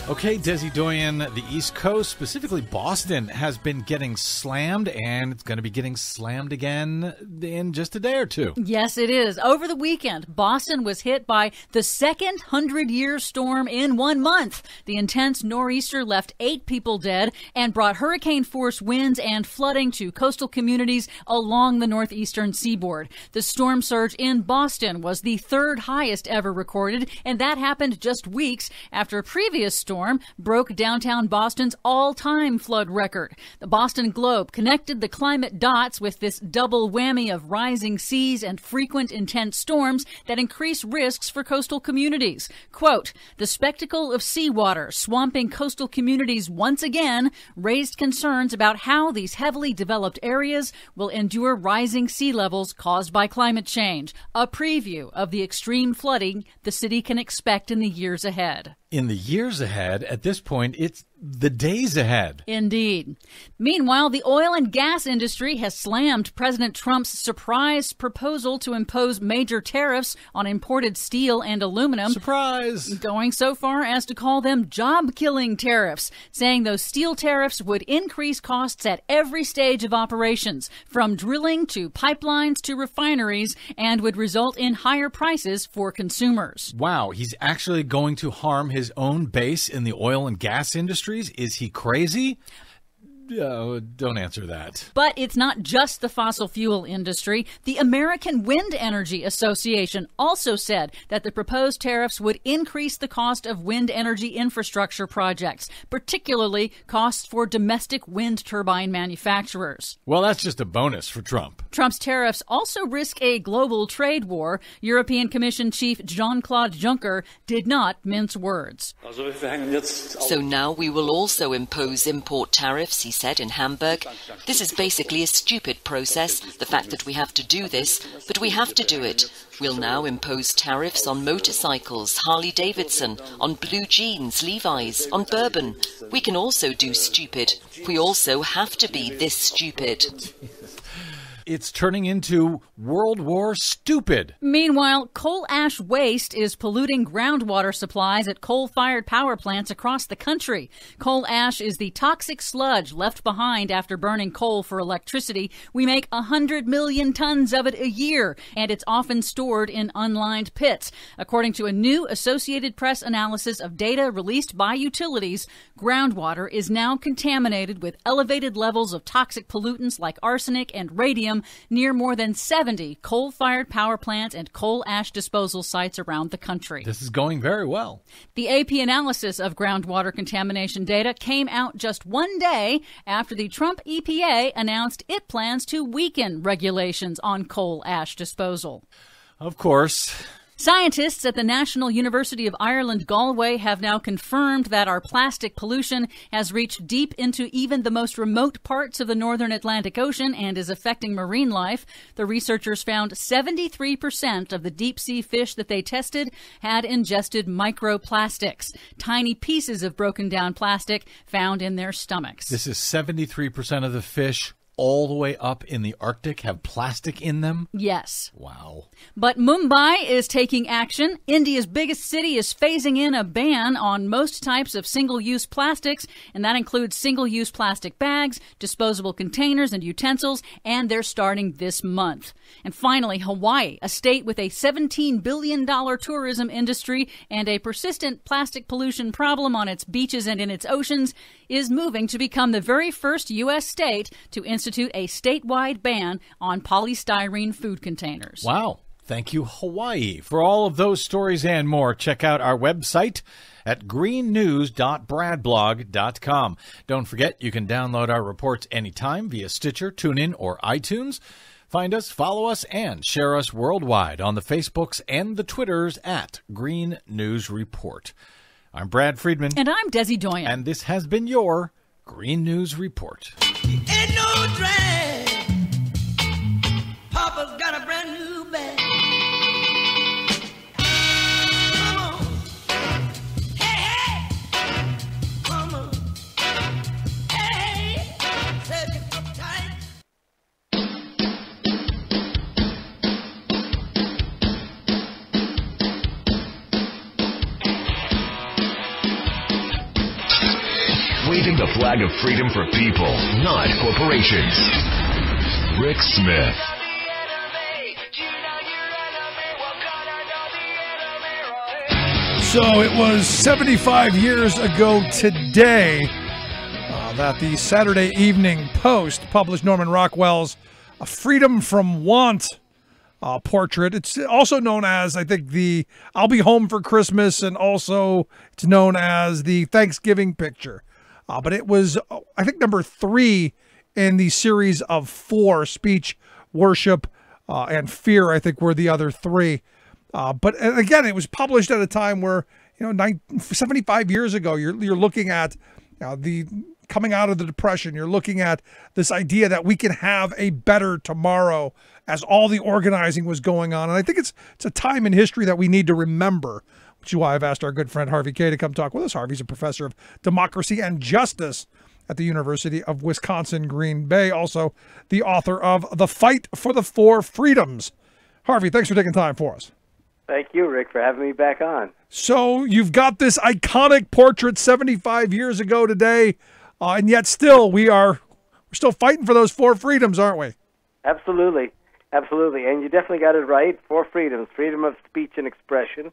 Okay, Desi Doyen, the East Coast, specifically Boston, has been getting slammed, and it's going to be getting slammed again in just a day or two. Yes, it is. Over the weekend, Boston was hit by the second 100-year storm in 1 month. The intense nor'easter left 8 people dead and brought hurricane-force winds and flooding to coastal communities along the northeastern seaboard. The storm surge in Boston was the third highest ever recorded, and that happened just weeks after a previous storm broke downtown Boston's all-time flood record. The Boston Globe connected the climate dots with this double whammy of rising seas and frequent intense storms that increase risks for coastal communities. Quote, the spectacle of seawater swamping coastal communities once again raised concerns about how these heavily developed areas will endure rising sea levels caused by climate change. A preview of the extreme flooding the city can expect in the years ahead. In the years ahead, at this point, it's the days ahead. Indeed. Meanwhile, the oil and gas industry has slammed President Trump's surprise proposal to impose major tariffs on imported steel and aluminum. Surprise! Going so far as to call them job-killing tariffs, saying those steel tariffs would increase costs at every stage of operations, from drilling to pipelines to refineries, and would result in higher prices for consumers. Wow, he's actually going to harm his own base in the oil and gas industry? Is he crazy? Don't answer that. But it's not just the fossil fuel industry. The American Wind Energy Association also said that the proposed tariffs would increase the cost of wind energy infrastructure projects, particularly costs for domestic wind turbine manufacturers. Well, that's just a bonus for Trump. Trump's tariffs also risk a global trade war. European Commission Chief Jean-Claude Juncker did not mince words. So now we will also impose import tariffs, he said in Hamburg. This is basically a stupid process, the fact that we have to do this, but we have to do it. We'll now impose tariffs on motorcycles, Harley-Davidson, on blue jeans, Levi's, on bourbon. We can also do stupid. We also have to be this stupid. it's turning into World War stupid. Meanwhile, coal ash waste is polluting groundwater supplies at coal-fired power plants across the country. Coal ash is the toxic sludge left behind after burning coal for electricity. We make 100 million tons of it a year, and it's often stored in unlined pits. According to a new Associated Press analysis of data released by utilities, groundwater is now contaminated with elevated levels of toxic pollutants like arsenic and radium near more than 70 coal-fired power plants and coal ash disposal sites around the country. This is going very well. The AP analysis of groundwater contamination data came out just one day after the Trump EPA announced it plans to weaken regulations on coal ash disposal. Of course. Scientists at the National University of Ireland, Galway, have now confirmed that our plastic pollution has reached deep into even the most remote parts of the northern Atlantic Ocean and is affecting marine life. The researchers found 73% of the deep-sea fish that they tested had ingested microplastics, tiny pieces of broken-down plastic found in their stomachs. This is 73% of the fish all the way up in the Arctic have plastic in them? Yes. Wow. But Mumbai is taking action. India's biggest city is phasing in a ban on most types of single-use plastics, and that includes single-use plastic bags, disposable containers and utensils, and they're starting this month. And finally, Hawaii, a state with a $17 billion tourism industry and a persistent plastic pollution problem on its beaches and in its oceans, is moving to become the very first U.S. state to institute a statewide ban on polystyrene food containers. Wow. Thank you, Hawaii. For all of those stories and more, check out our website at greennews.bradblog.com. Don't forget, you can download our reports anytime via Stitcher, TuneIn, or iTunes. Find us, follow us, and share us worldwide on the Facebooks and the Twitters at Green News Report. I'm Brad Friedman. And I'm Desi Doyen. And this has been your Green News Report. Ain't no drag. Papa's got a brand new bag. Come on. Hey, hey. Come on. Hey, said you up tight. Waving the flag of freedom for people, not corporations. Rick Smith. So it was 75 years ago today that the Saturday Evening Post published Norman Rockwell's Freedom from Want portrait. It's also known as, I think, the I'll Be Home for Christmas, and also it's known as the Thanksgiving picture. But it was, I think, number 3 in the series of 4, Speech, Worship, and Fear, I think, were the other 3. But again, it was published at a time where, 75 years ago, you're looking at the coming out of the Depression. You're looking at this idea that we can have a better tomorrow as all the organizing was going on. And I think it's a time in history that we need to remember, which is why I've asked our good friend Harvey Kaye to come talk with us. Harvey's a professor of democracy and justice at the University of Wisconsin-Green Bay, also the author of The Fight for the Four Freedoms. Harvey, thanks for taking time for us. Thank you, Rick, for having me back on. So you've got this iconic portrait 75 years ago today, and yet still we're still fighting for those 4 freedoms, aren't we? Absolutely. Absolutely. And you definitely got it right. 4 freedoms: freedom of speech and expression,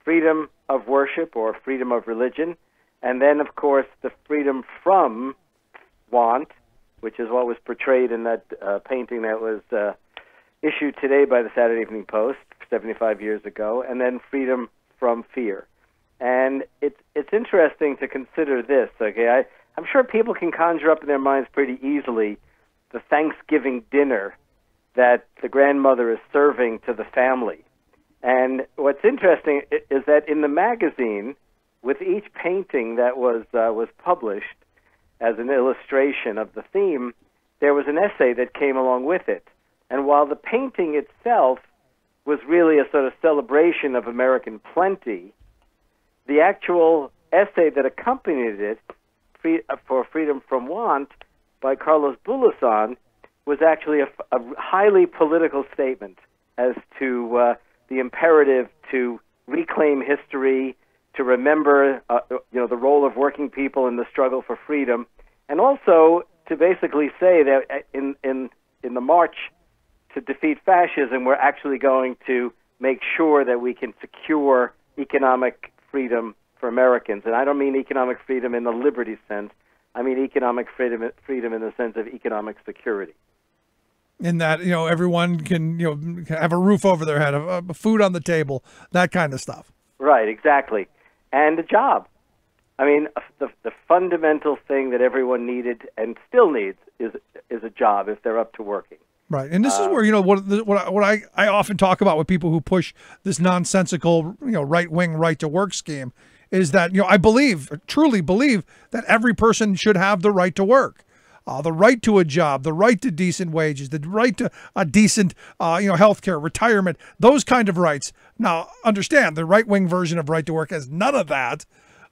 freedom of worship or freedom of religion, and then, of course, the freedom from want, which is what was portrayed in that painting that was issued today by the Saturday Evening Post 75 years ago, and then freedom from fear. And it's interesting to consider this, okay? I'm sure people can conjure up in their minds pretty easily the Thanksgiving dinner that the grandmother is serving to the family. And what's interesting is that in the magazine, with each painting that was published as an illustration of the theme, there was an essay that came along with it. And while the painting itself was really a sort of celebration of American plenty, the actual essay that accompanied it, for Freedom from Want, by Carlos Bulosan, was actually a highly political statement as to the imperative to reclaim history, to remember the role of working people in the struggle for freedom, and also to basically say that in the march to defeat fascism, we're actually going to make sure that we can secure economic freedom for Americans. And I don't mean economic freedom in the liberty sense. I mean economic freedom in the sense of economic security. In that, everyone can, have a roof over their head, food on the table, that kind of stuff. Right, exactly. And a job. I mean, the fundamental thing that everyone needed and still needs is a job if they're up to working. Right, and this is where what I often talk about with people who push this nonsensical right wing right to work scheme is that I truly believe that every person should have the right to work, the right to a job, the right to decent wages, the right to a decent health care, retirement, those kind of rights. Now, understand the right wing version of right to work has none of that,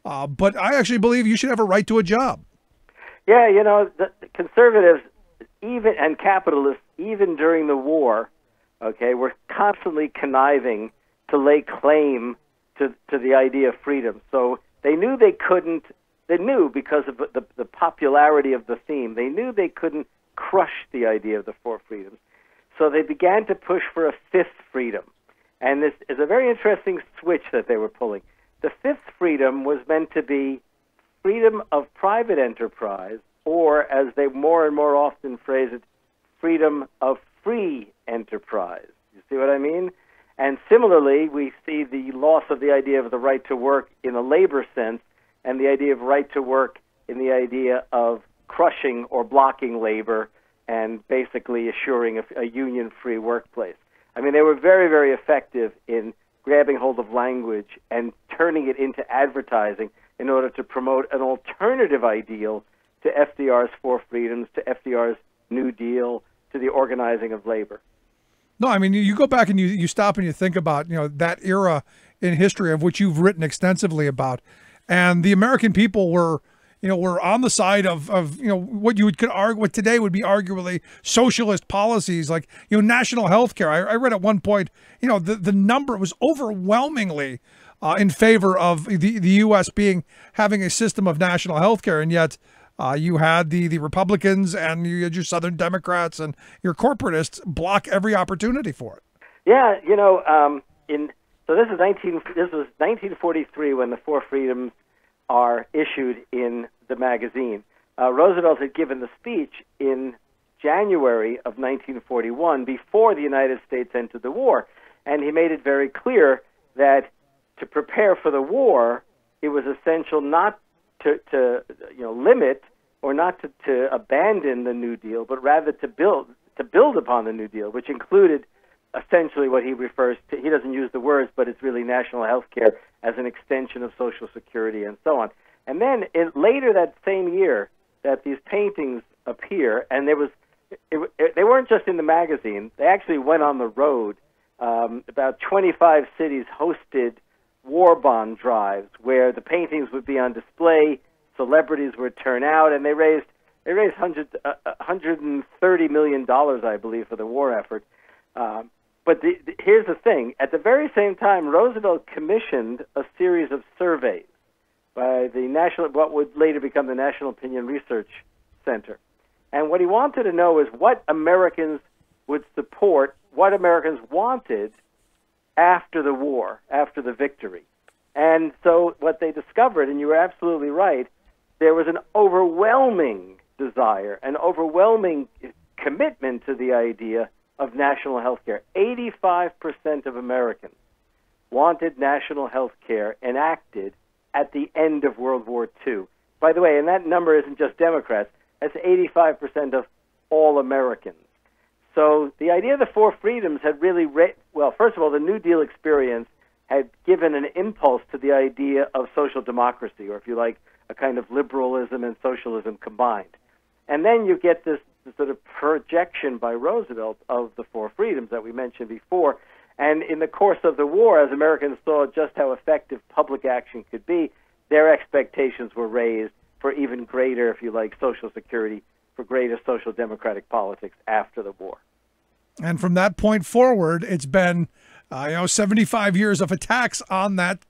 but I actually believe you should have a right to a job. Yeah, the conservatives and capitalists, even during the war, were constantly conniving to lay claim to the idea of freedom. So they knew they couldn't, because of the popularity of the theme, they knew they couldn't crush the idea of the four freedoms. So they began to push for a fifth freedom. And this is a very interesting switch that they were pulling. The fifth freedom was meant to be freedom of private enterprise, or as they more and more often phrase it, freedom of free enterprise. You see what I mean? And similarly, we see the loss of the idea of the right to work in a labor sense, and the idea of right to work in the idea of crushing or blocking labor and basically assuring a union-free workplace. I mean, they were very, very effective in grabbing hold of language and turning it into advertising in order to promote an alternative ideal to FDR's Four Freedoms, to FDR's New Deal, to the organizing of labor. No, I mean, you go back and you stop and you think about, that era in history of which you've written extensively about. And the American people were on the side of what you could argue, what today would be arguably socialist policies, like, national health care. I read at one point, the number was overwhelmingly in favor of the U.S. having a system of national health care. And yet you had the Republicans and you had your Southern Democrats and your corporatists block every opportunity for it. Yeah, so this was 1943 when the Four Freedoms are issued in the magazine. Roosevelt had given the speech in January of 1941 before the United States entered the war, and he made it very clear that to prepare for the war, it was essential not to limit or not to abandon the New Deal, but rather to build upon the New Deal, which included essentially what he refers to. He doesn't use the words, but it's really national health care as an extension of Social Security and so on. And then later that same year that these paintings appear, and they weren't just in the magazine, they actually went on the road. About 25 cities hosted war bond drives where the paintings would be on display, celebrities would turn out, and they raised $130 million, I believe, for the war effort. But here's the thing. At the very same time, Roosevelt commissioned a series of surveys by what would later become the National Opinion Research Center. And what he wanted to know is what Americans would support, what Americans wanted after the war, after the victory. And so what they discovered, and you were absolutely right, there was an overwhelming desire, an overwhelming commitment to the idea of national health care. 85% of Americans wanted national health care enacted at the end of World War II. By the way, and that number isn't just Democrats, that's 85% of all Americans. So the idea of the Four Freedoms had really, first of all, the New Deal experience had given an impulse to the idea of social democracy, or if you like, a kind of liberalism and socialism combined. And then you get this sort of projection by Roosevelt of the Four Freedoms that we mentioned before. And in the course of the war, as Americans saw just how effective public action could be, their expectations were raised for even greater, if you like, Social Security for greater social democratic politics after the war. And from that point forward, it's been 75 years of attacks on that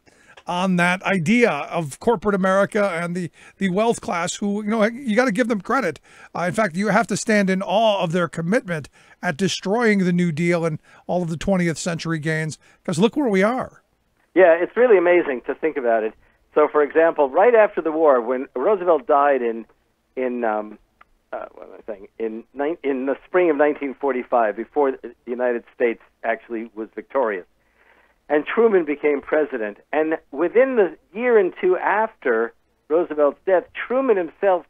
idea of corporate America and the wealth class who, you got to give them credit. In fact, you have to stand in awe of their commitment at destroying the New Deal and all of the 20th century gains, because look where we are. Yeah, it's really amazing to think about it. So, for example, right after the war, when Roosevelt died in the spring of 1945, before the United States actually was victorious, and Truman became president. And within the year and two after Roosevelt's death, Truman himself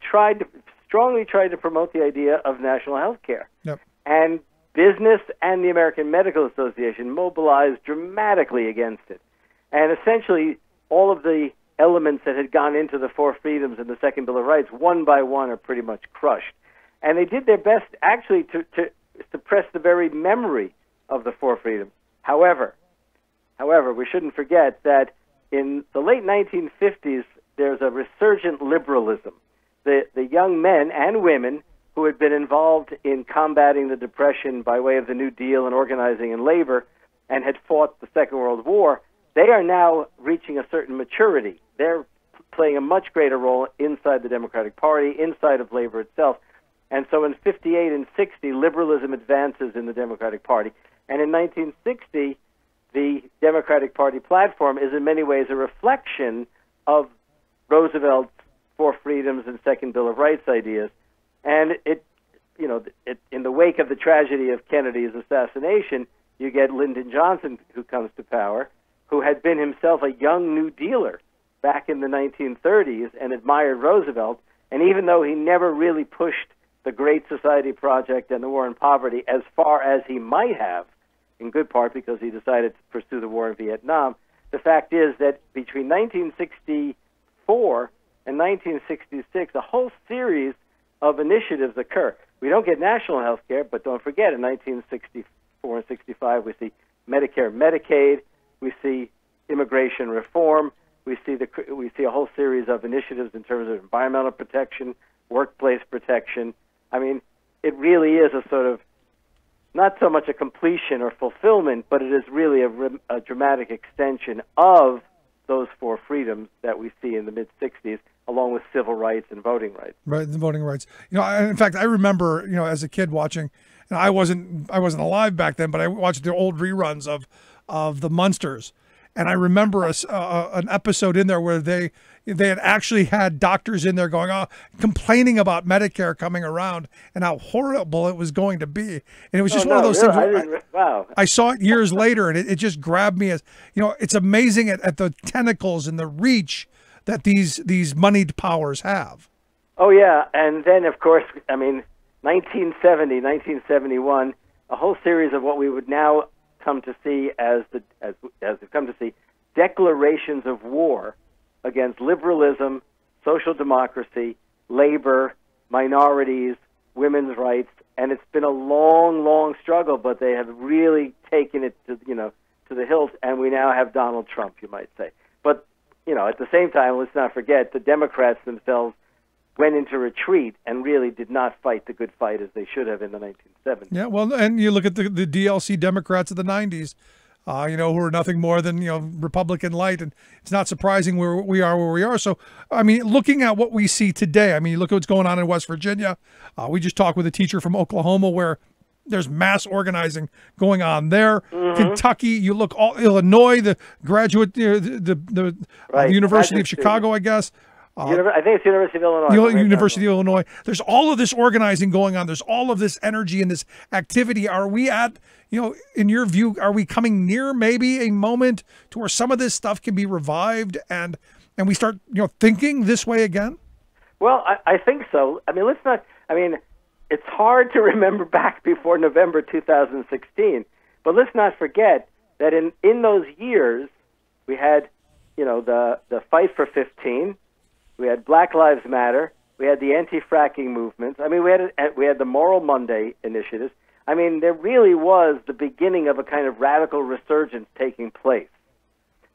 strongly tried to promote the idea of national health care. Yep. And business and the American Medical Association mobilized dramatically against it. And essentially, all of the elements that had gone into the Four Freedoms and the Second Bill of Rights, one by one, are pretty much crushed. And they did their best, actually, to suppress the very memory of the Four Freedoms. However, we shouldn't forget that in the late 1950s, there's a resurgent liberalism. The young men and women who had been involved in combating the Depression by way of the New Deal and organizing in labor and had fought the Second World War, they are now reaching a certain maturity. They're playing a much greater role inside the Democratic Party, inside of labor itself. And so in 58 and 60, liberalism advances in the Democratic Party. And in 1960, the Democratic Party platform is in many ways a reflection of Roosevelt's Four Freedoms and Second Bill of Rights ideas. And in the wake of the tragedy of Kennedy's assassination, you get Lyndon Johnson, who comes to power, who had been himself a young New Dealer back in the 1930s and admired Roosevelt. And even though he never really pushed the Great Society Project and the war on poverty as far as he might have, in good part because he decided to pursue the war in Vietnam, the fact is that between 1964 and 1966, a whole series of initiatives occur. We don't get national health care, but don't forget, in 1964 and 65, we see Medicare, Medicaid, we see immigration reform, we see a whole series of initiatives in terms of environmental protection, workplace protection. I mean, it really is a sort of not so much a completion or fulfillment, but it is really a dramatic extension of those four freedoms that we see in the mid-'60s, along with civil rights and voting rights. Right, the voting rights. In fact, I remember, as a kid watching, I wasn't alive back then, but I watched the old reruns of the Munsters, and I remember an episode in there where they had actually had doctors in there going, complaining about Medicare coming around and how horrible it was going to be. And it was just one of those things where I saw it years later, and it just grabbed me as, it's amazing at the tentacles and the reach that these moneyed powers have. Oh, yeah. And then, of course, 1970, 1971, a whole series of what we would now come to see as we've come to see declarations of war against liberalism, social democracy, labor, minorities, women's rights, and it's been a long, long struggle, but they have really taken it to the hilt, and we now have Donald Trump, you might say. But at the same time, let's not forget the Democrats themselves went into retreat and really did not fight the good fight as they should have in the 1970s. Yeah, well, and you look at the DLC Democrats of the 90s, who are nothing more than, Republican light, and it's not surprising where we are. So, looking at what we see today, you look at what's going on in West Virginia. We just talked with a teacher from Oklahoma where there's mass organizing going on there. Mm-hmm. Kentucky, you look Illinois, the graduate, the University of Chicago, I guess. I think it's University of Illinois. University of Illinois. There's all of this organizing going on. There's all of this energy and this activity. Are we at, in your view, are we coming near maybe a moment to where some of this stuff can be revived and we start, thinking this way again? Well, I think so. It's hard to remember back before November 2016, but let's not forget that in those years we had, the Fight for 15. We had Black Lives Matter. We had the anti-fracking movements. We had the Moral Monday initiatives. There really was the beginning of a kind of radical resurgence taking place.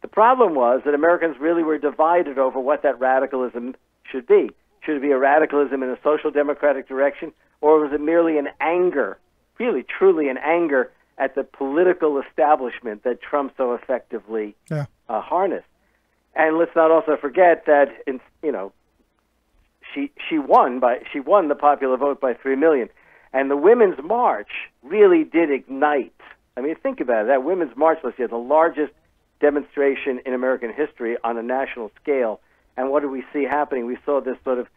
The problem was that Americans really were divided over what that radicalism should be. Should it be a radicalism in a social democratic direction? Or was it merely an anger, really, truly an anger at the political establishment that Trump so effectively harnessed? And let's not also forget that, she won the popular vote by 3 million. And the Women's March really did ignite. I mean, think about it. That Women's March last year, the largest demonstration in American history on a national scale. And what did we see happening? We saw this sort of,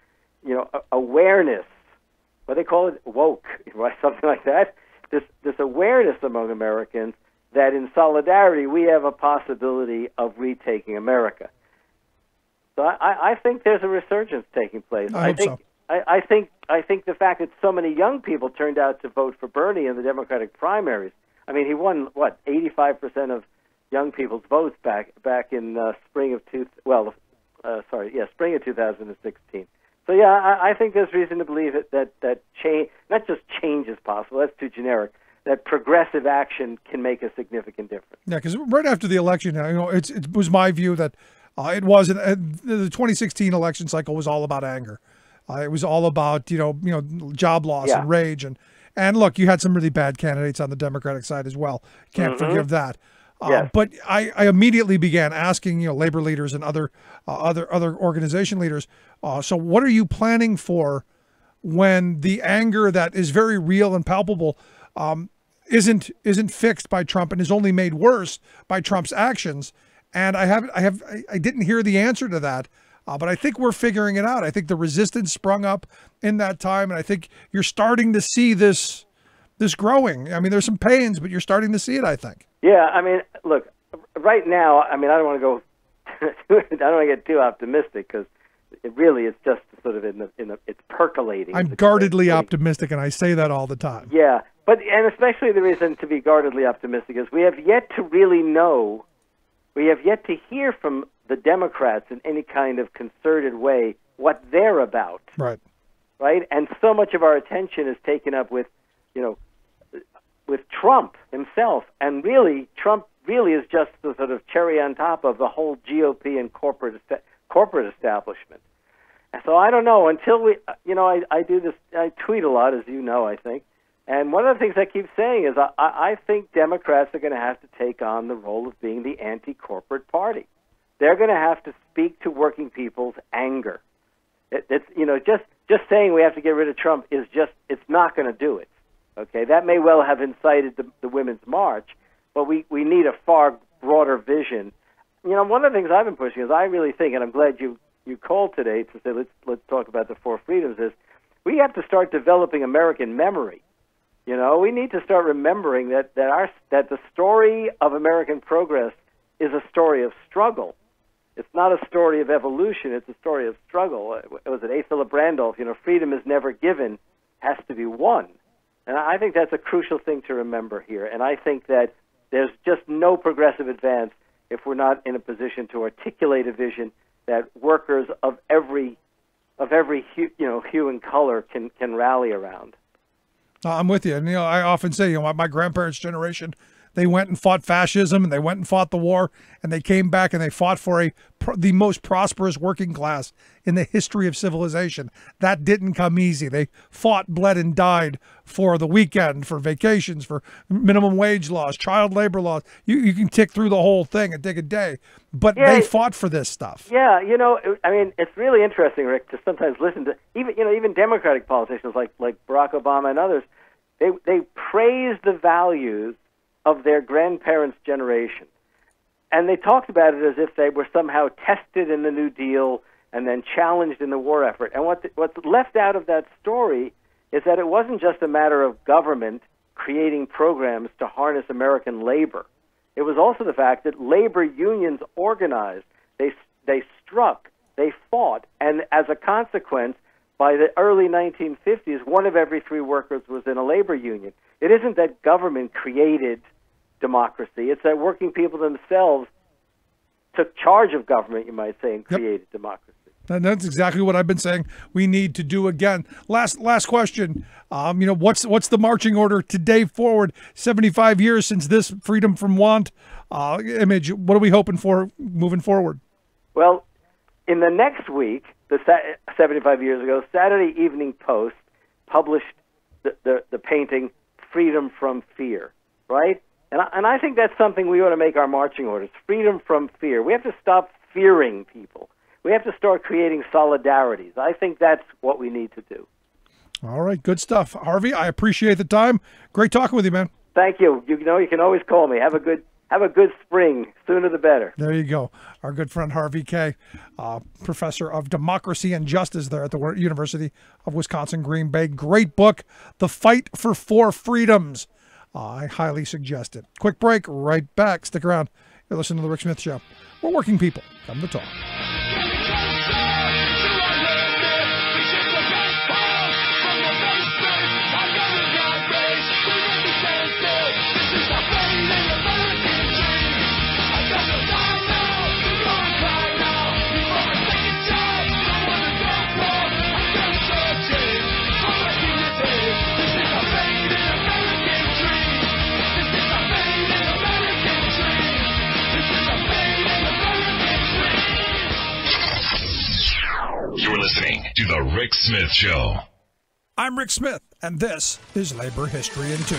awareness. What do they call it? Woke, right? Something like that. This awareness among Americans that in solidarity we have a possibility of retaking America. So I think there's a resurgence taking place. I hope so. I think the fact that so many young people turned out to vote for Bernie in the Democratic primaries. I mean, he won 85% of young people's votes back in spring of 2016. So yeah, I think there's reason to believe that change, not just change is possible. That's too generic. That progressive action can make a significant difference. Yeah, because right after the election, it was my view that it wasn't the 2016 election cycle was all about anger. It was all about job loss and rage and look, you had some really bad candidates on the Democratic side as well. Can't forgive that. Yes. But I immediately began asking labor leaders and other organization leaders. So what are you planning for when the anger that is very real and palpable isn't fixed by Trump and is only made worse by Trump's actions? And I didn't hear the answer to that. But I think we're figuring it out. I think the resistance sprung up in that time, and I think you're starting to see this growing. I mean, there's some pains, but you're starting to see it, I think. Yeah, I mean, look, right now, I mean, I don't want to go, I don't want to get too optimistic because it really is just sort of it's percolating. I'm guardedly optimistic, and I say that all the time. Yeah, and especially the reason to be guardedly optimistic is we have yet to really know, we have yet to hear from the Democrats in any kind of concerted way what they're about. Right. Right? And so much of our attention is taken up with, with Trump himself. And really, Trump really is just the sort of cherry on top of the whole GOP and corporate establishment. And so I don't know, until we, I do this, I tweet a lot, as you know, I think. And one of the things I keep saying is I think Democrats are going to have to take on the role of being the anti-corporate party. They're going to have to speak to working people's anger. It's just saying we have to get rid of Trump is it's not going to do it. Okay, that may well have incited the Women's March, but we need a far broader vision. One of the things I've been pushing is I really think, and I'm glad you called today to say let's talk about the four freedoms, is we have to start developing American memory. We need to start remembering that the story of American progress is a story of struggle. It's not a story of evolution. It's a story of struggle. It was A. Philip Randolph, freedom is never given, has to be won. And I think that's a crucial thing to remember here. And I think that there's just no progressive advance if we're not in a position to articulate a vision that workers of every hue and color can rally around. I'm with you. And, I often say, my grandparents' generation, they went and fought fascism, and they went and fought the war, and they came back and they fought for the most prosperous working class in the history of civilization. That didn't come easy. They fought, bled, and died for the weekend, for vacations, for minimum wage laws, child labor laws. You can tick through the whole thing and take a day, but they fought for this stuff. Yeah, I mean, it's really interesting, Rick, to sometimes listen to even Democratic politicians like Barack Obama and others. They praise the values of their grandparents' generation. And they talked about it as if they were somehow tested in the New Deal and then challenged in the war effort. And what's left out of that story is that it wasn't just a matter of government creating programs to harness American labor. It was also the fact that labor unions organized, they struck, they fought, and as a consequence, by the early 1950s, 1 of every 3 workers was in a labor union. It isn't that government created democracy. It's that working people themselves took charge of government, you might say, and created democracy. And that's exactly what I've been saying we need to do again. Last question. What's the marching order today forward? 75 years since this freedom from want image. What are we hoping for moving forward? Well, in the next week, 75 years ago, Saturday Evening Post published the painting Freedom from Fear, right? And I think that's something we ought to make our marching orders, freedom from fear. We have to stop fearing people. We have to start creating solidarities. I think that's what we need to do. All right, good stuff. Harvey, I appreciate the time. Great talking with you, man. Thank you. You know, you can always call me. Have a good spring. Sooner the better. There you go. Our good friend Harvey Kaye, professor of democracy and justice there at the University of Wisconsin-Green Bay. Great book, The Fight for Four Freedoms. I highly suggest it. Quick break, right back. Stick around. You're listening to The Rick Smith Show. We're working people. Come to talk. You're listening to The Rick Smith Show. I'm Rick Smith, and this is Labor History in 2.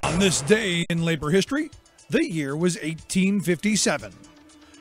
On this day in labor history, the year was 1857.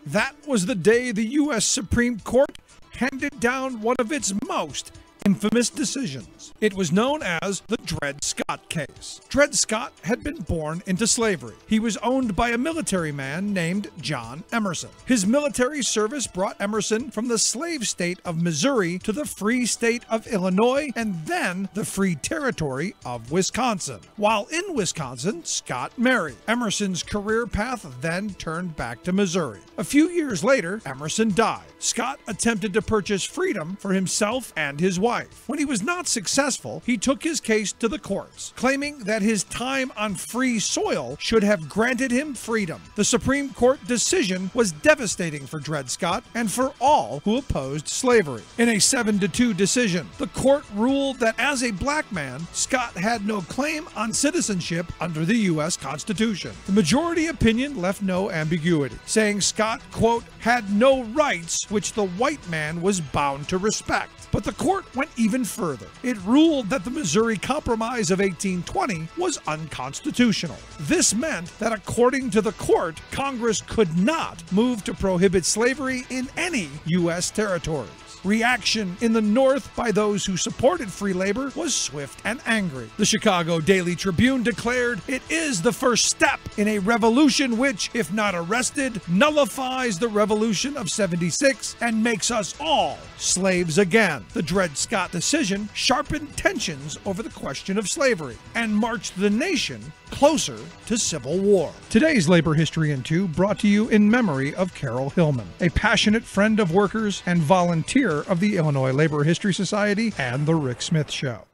That was the day the U.S. Supreme Court handed down one of its most infamous decisions. It was known as the Dred Scott case. Dred Scott had been born into slavery. He was owned by a military man named John Emerson. His military service brought Emerson from the slave state of Missouri to the free state of Illinois and then the free territory of Wisconsin. While in Wisconsin, Scott married. Emerson's career path then turned back to Missouri. A few years later, Emerson died. Scott attempted to purchase freedom for himself and his wife. When he was not successful, he took his case to the courts, claiming that his time on free soil should have granted him freedom. The Supreme Court decision was devastating for Dred Scott and for all who opposed slavery. In a 7-2 decision, the court ruled that as a black man, Scott had no claim on citizenship under the U.S. Constitution. The majority opinion left no ambiguity, saying Scott, quote, had no rights which the white man was bound to respect. But the court went even further. It ruled that the Missouri Compromise of 1820 was unconstitutional. This meant that according to the court, Congress could not move to prohibit slavery in any U.S. territories. Reaction in the North by those who supported free labor was swift and angry. The Chicago Daily Tribune declared, "It is the first step in a revolution which, if not arrested, nullifies the Revolution of '76 and makes us all slaves again." The Dred Scott decision sharpened tensions over the question of slavery and marched the nation closer to civil war. Today's Labor History in 2 brought to you in memory of Carol Hillman, a passionate friend of workers and volunteer of the Illinois Labor History Society and The Rick Smith Show.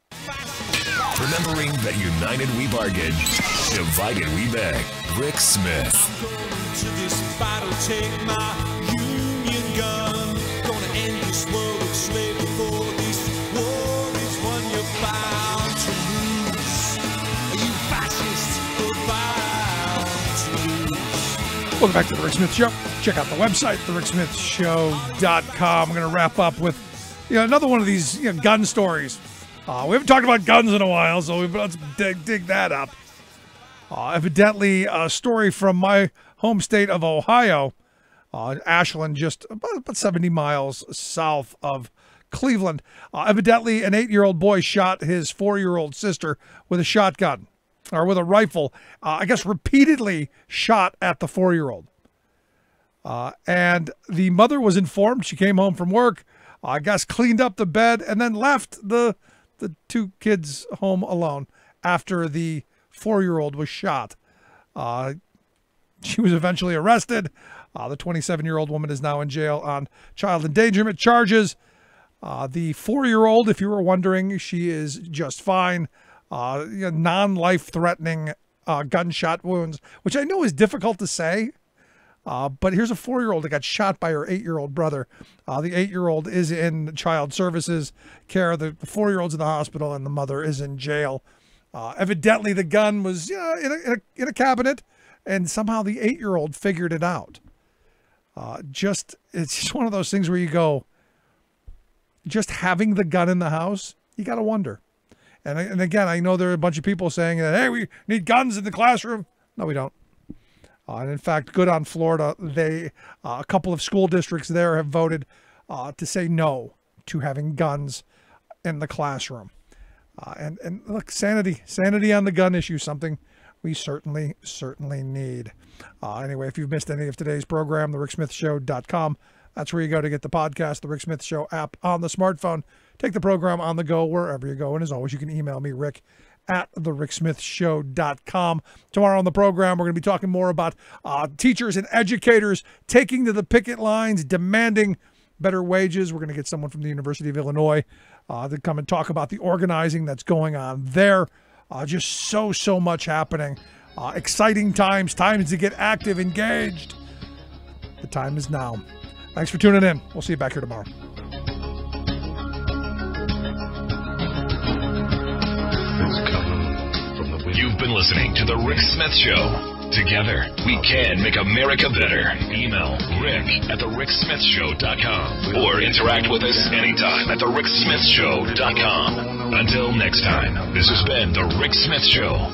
Remembering that united we bargain, divided we beg. Rick Smith. To this battle, take my Union gun. Gonna end this world of slavery, for this war is one you're bound to lose. You fascists are bound to lose. Welcome back to The Rick Smith Show. Check out the website, thericksmithshow.com. I'm going to wrap up with another one of these gun stories. We haven't talked about guns in a while, so let's dig that up. Evidently, a story from my home state of Ohio, Ashland, just about 70 miles south of Cleveland. Evidently, an 8-year-old boy shot his 4-year-old sister with a shotgun, or with a rifle, I guess repeatedly shot at the 4-year-old. And the mother was informed. She came home from work, I guess cleaned up the bed, and then left the two kids home alone after the 4-year-old was shot. She was eventually arrested. The 27-year-old woman is now in jail on child endangerment charges. The 4-year-old, if you were wondering, she is just fine. Non-life-threatening gunshot wounds, which I know is difficult to say. But here's a 4-year-old that got shot by her 8-year-old brother. The 8-year-old is in child services care. The 4-year-old's in the hospital, and the mother is in jail. Evidently, the gun was in a cabinet, and somehow the 8-year-old figured it out. It's just one of those things where you go, just having the gun in the house, you got to wonder. And again, I know there are a bunch of people saying that, hey, we need guns in the classroom. No, we don't. And in fact, good on Florida. A couple of school districts there have voted to say no to having guns in the classroom. And look, sanity on the gun issue, something we certainly need. Anyway, if you've missed any of today's program, thericksmithshow.com. That's where you go to get the podcast, the Rick Smith Show app on the smartphone. Take the program on the go wherever you go. And as always, you can email me, Rick, at thericksmithshow.com. Tomorrow on the program, we're going to be talking more about teachers and educators taking to the picket lines, demanding better wages. We're going to get someone from the University of Illinois to come and talk about the organizing that's going on there. Just so much happening. Exciting times to get active, engaged. The time is now. Thanks for tuning in. We'll see you back here tomorrow. You've been listening to The Rick Smith Show. Together, we can make America better. Email Rick at thericksmithshow.com or interact with us anytime at thericksmithshow.com. Until next time, this has been The Rick Smith Show.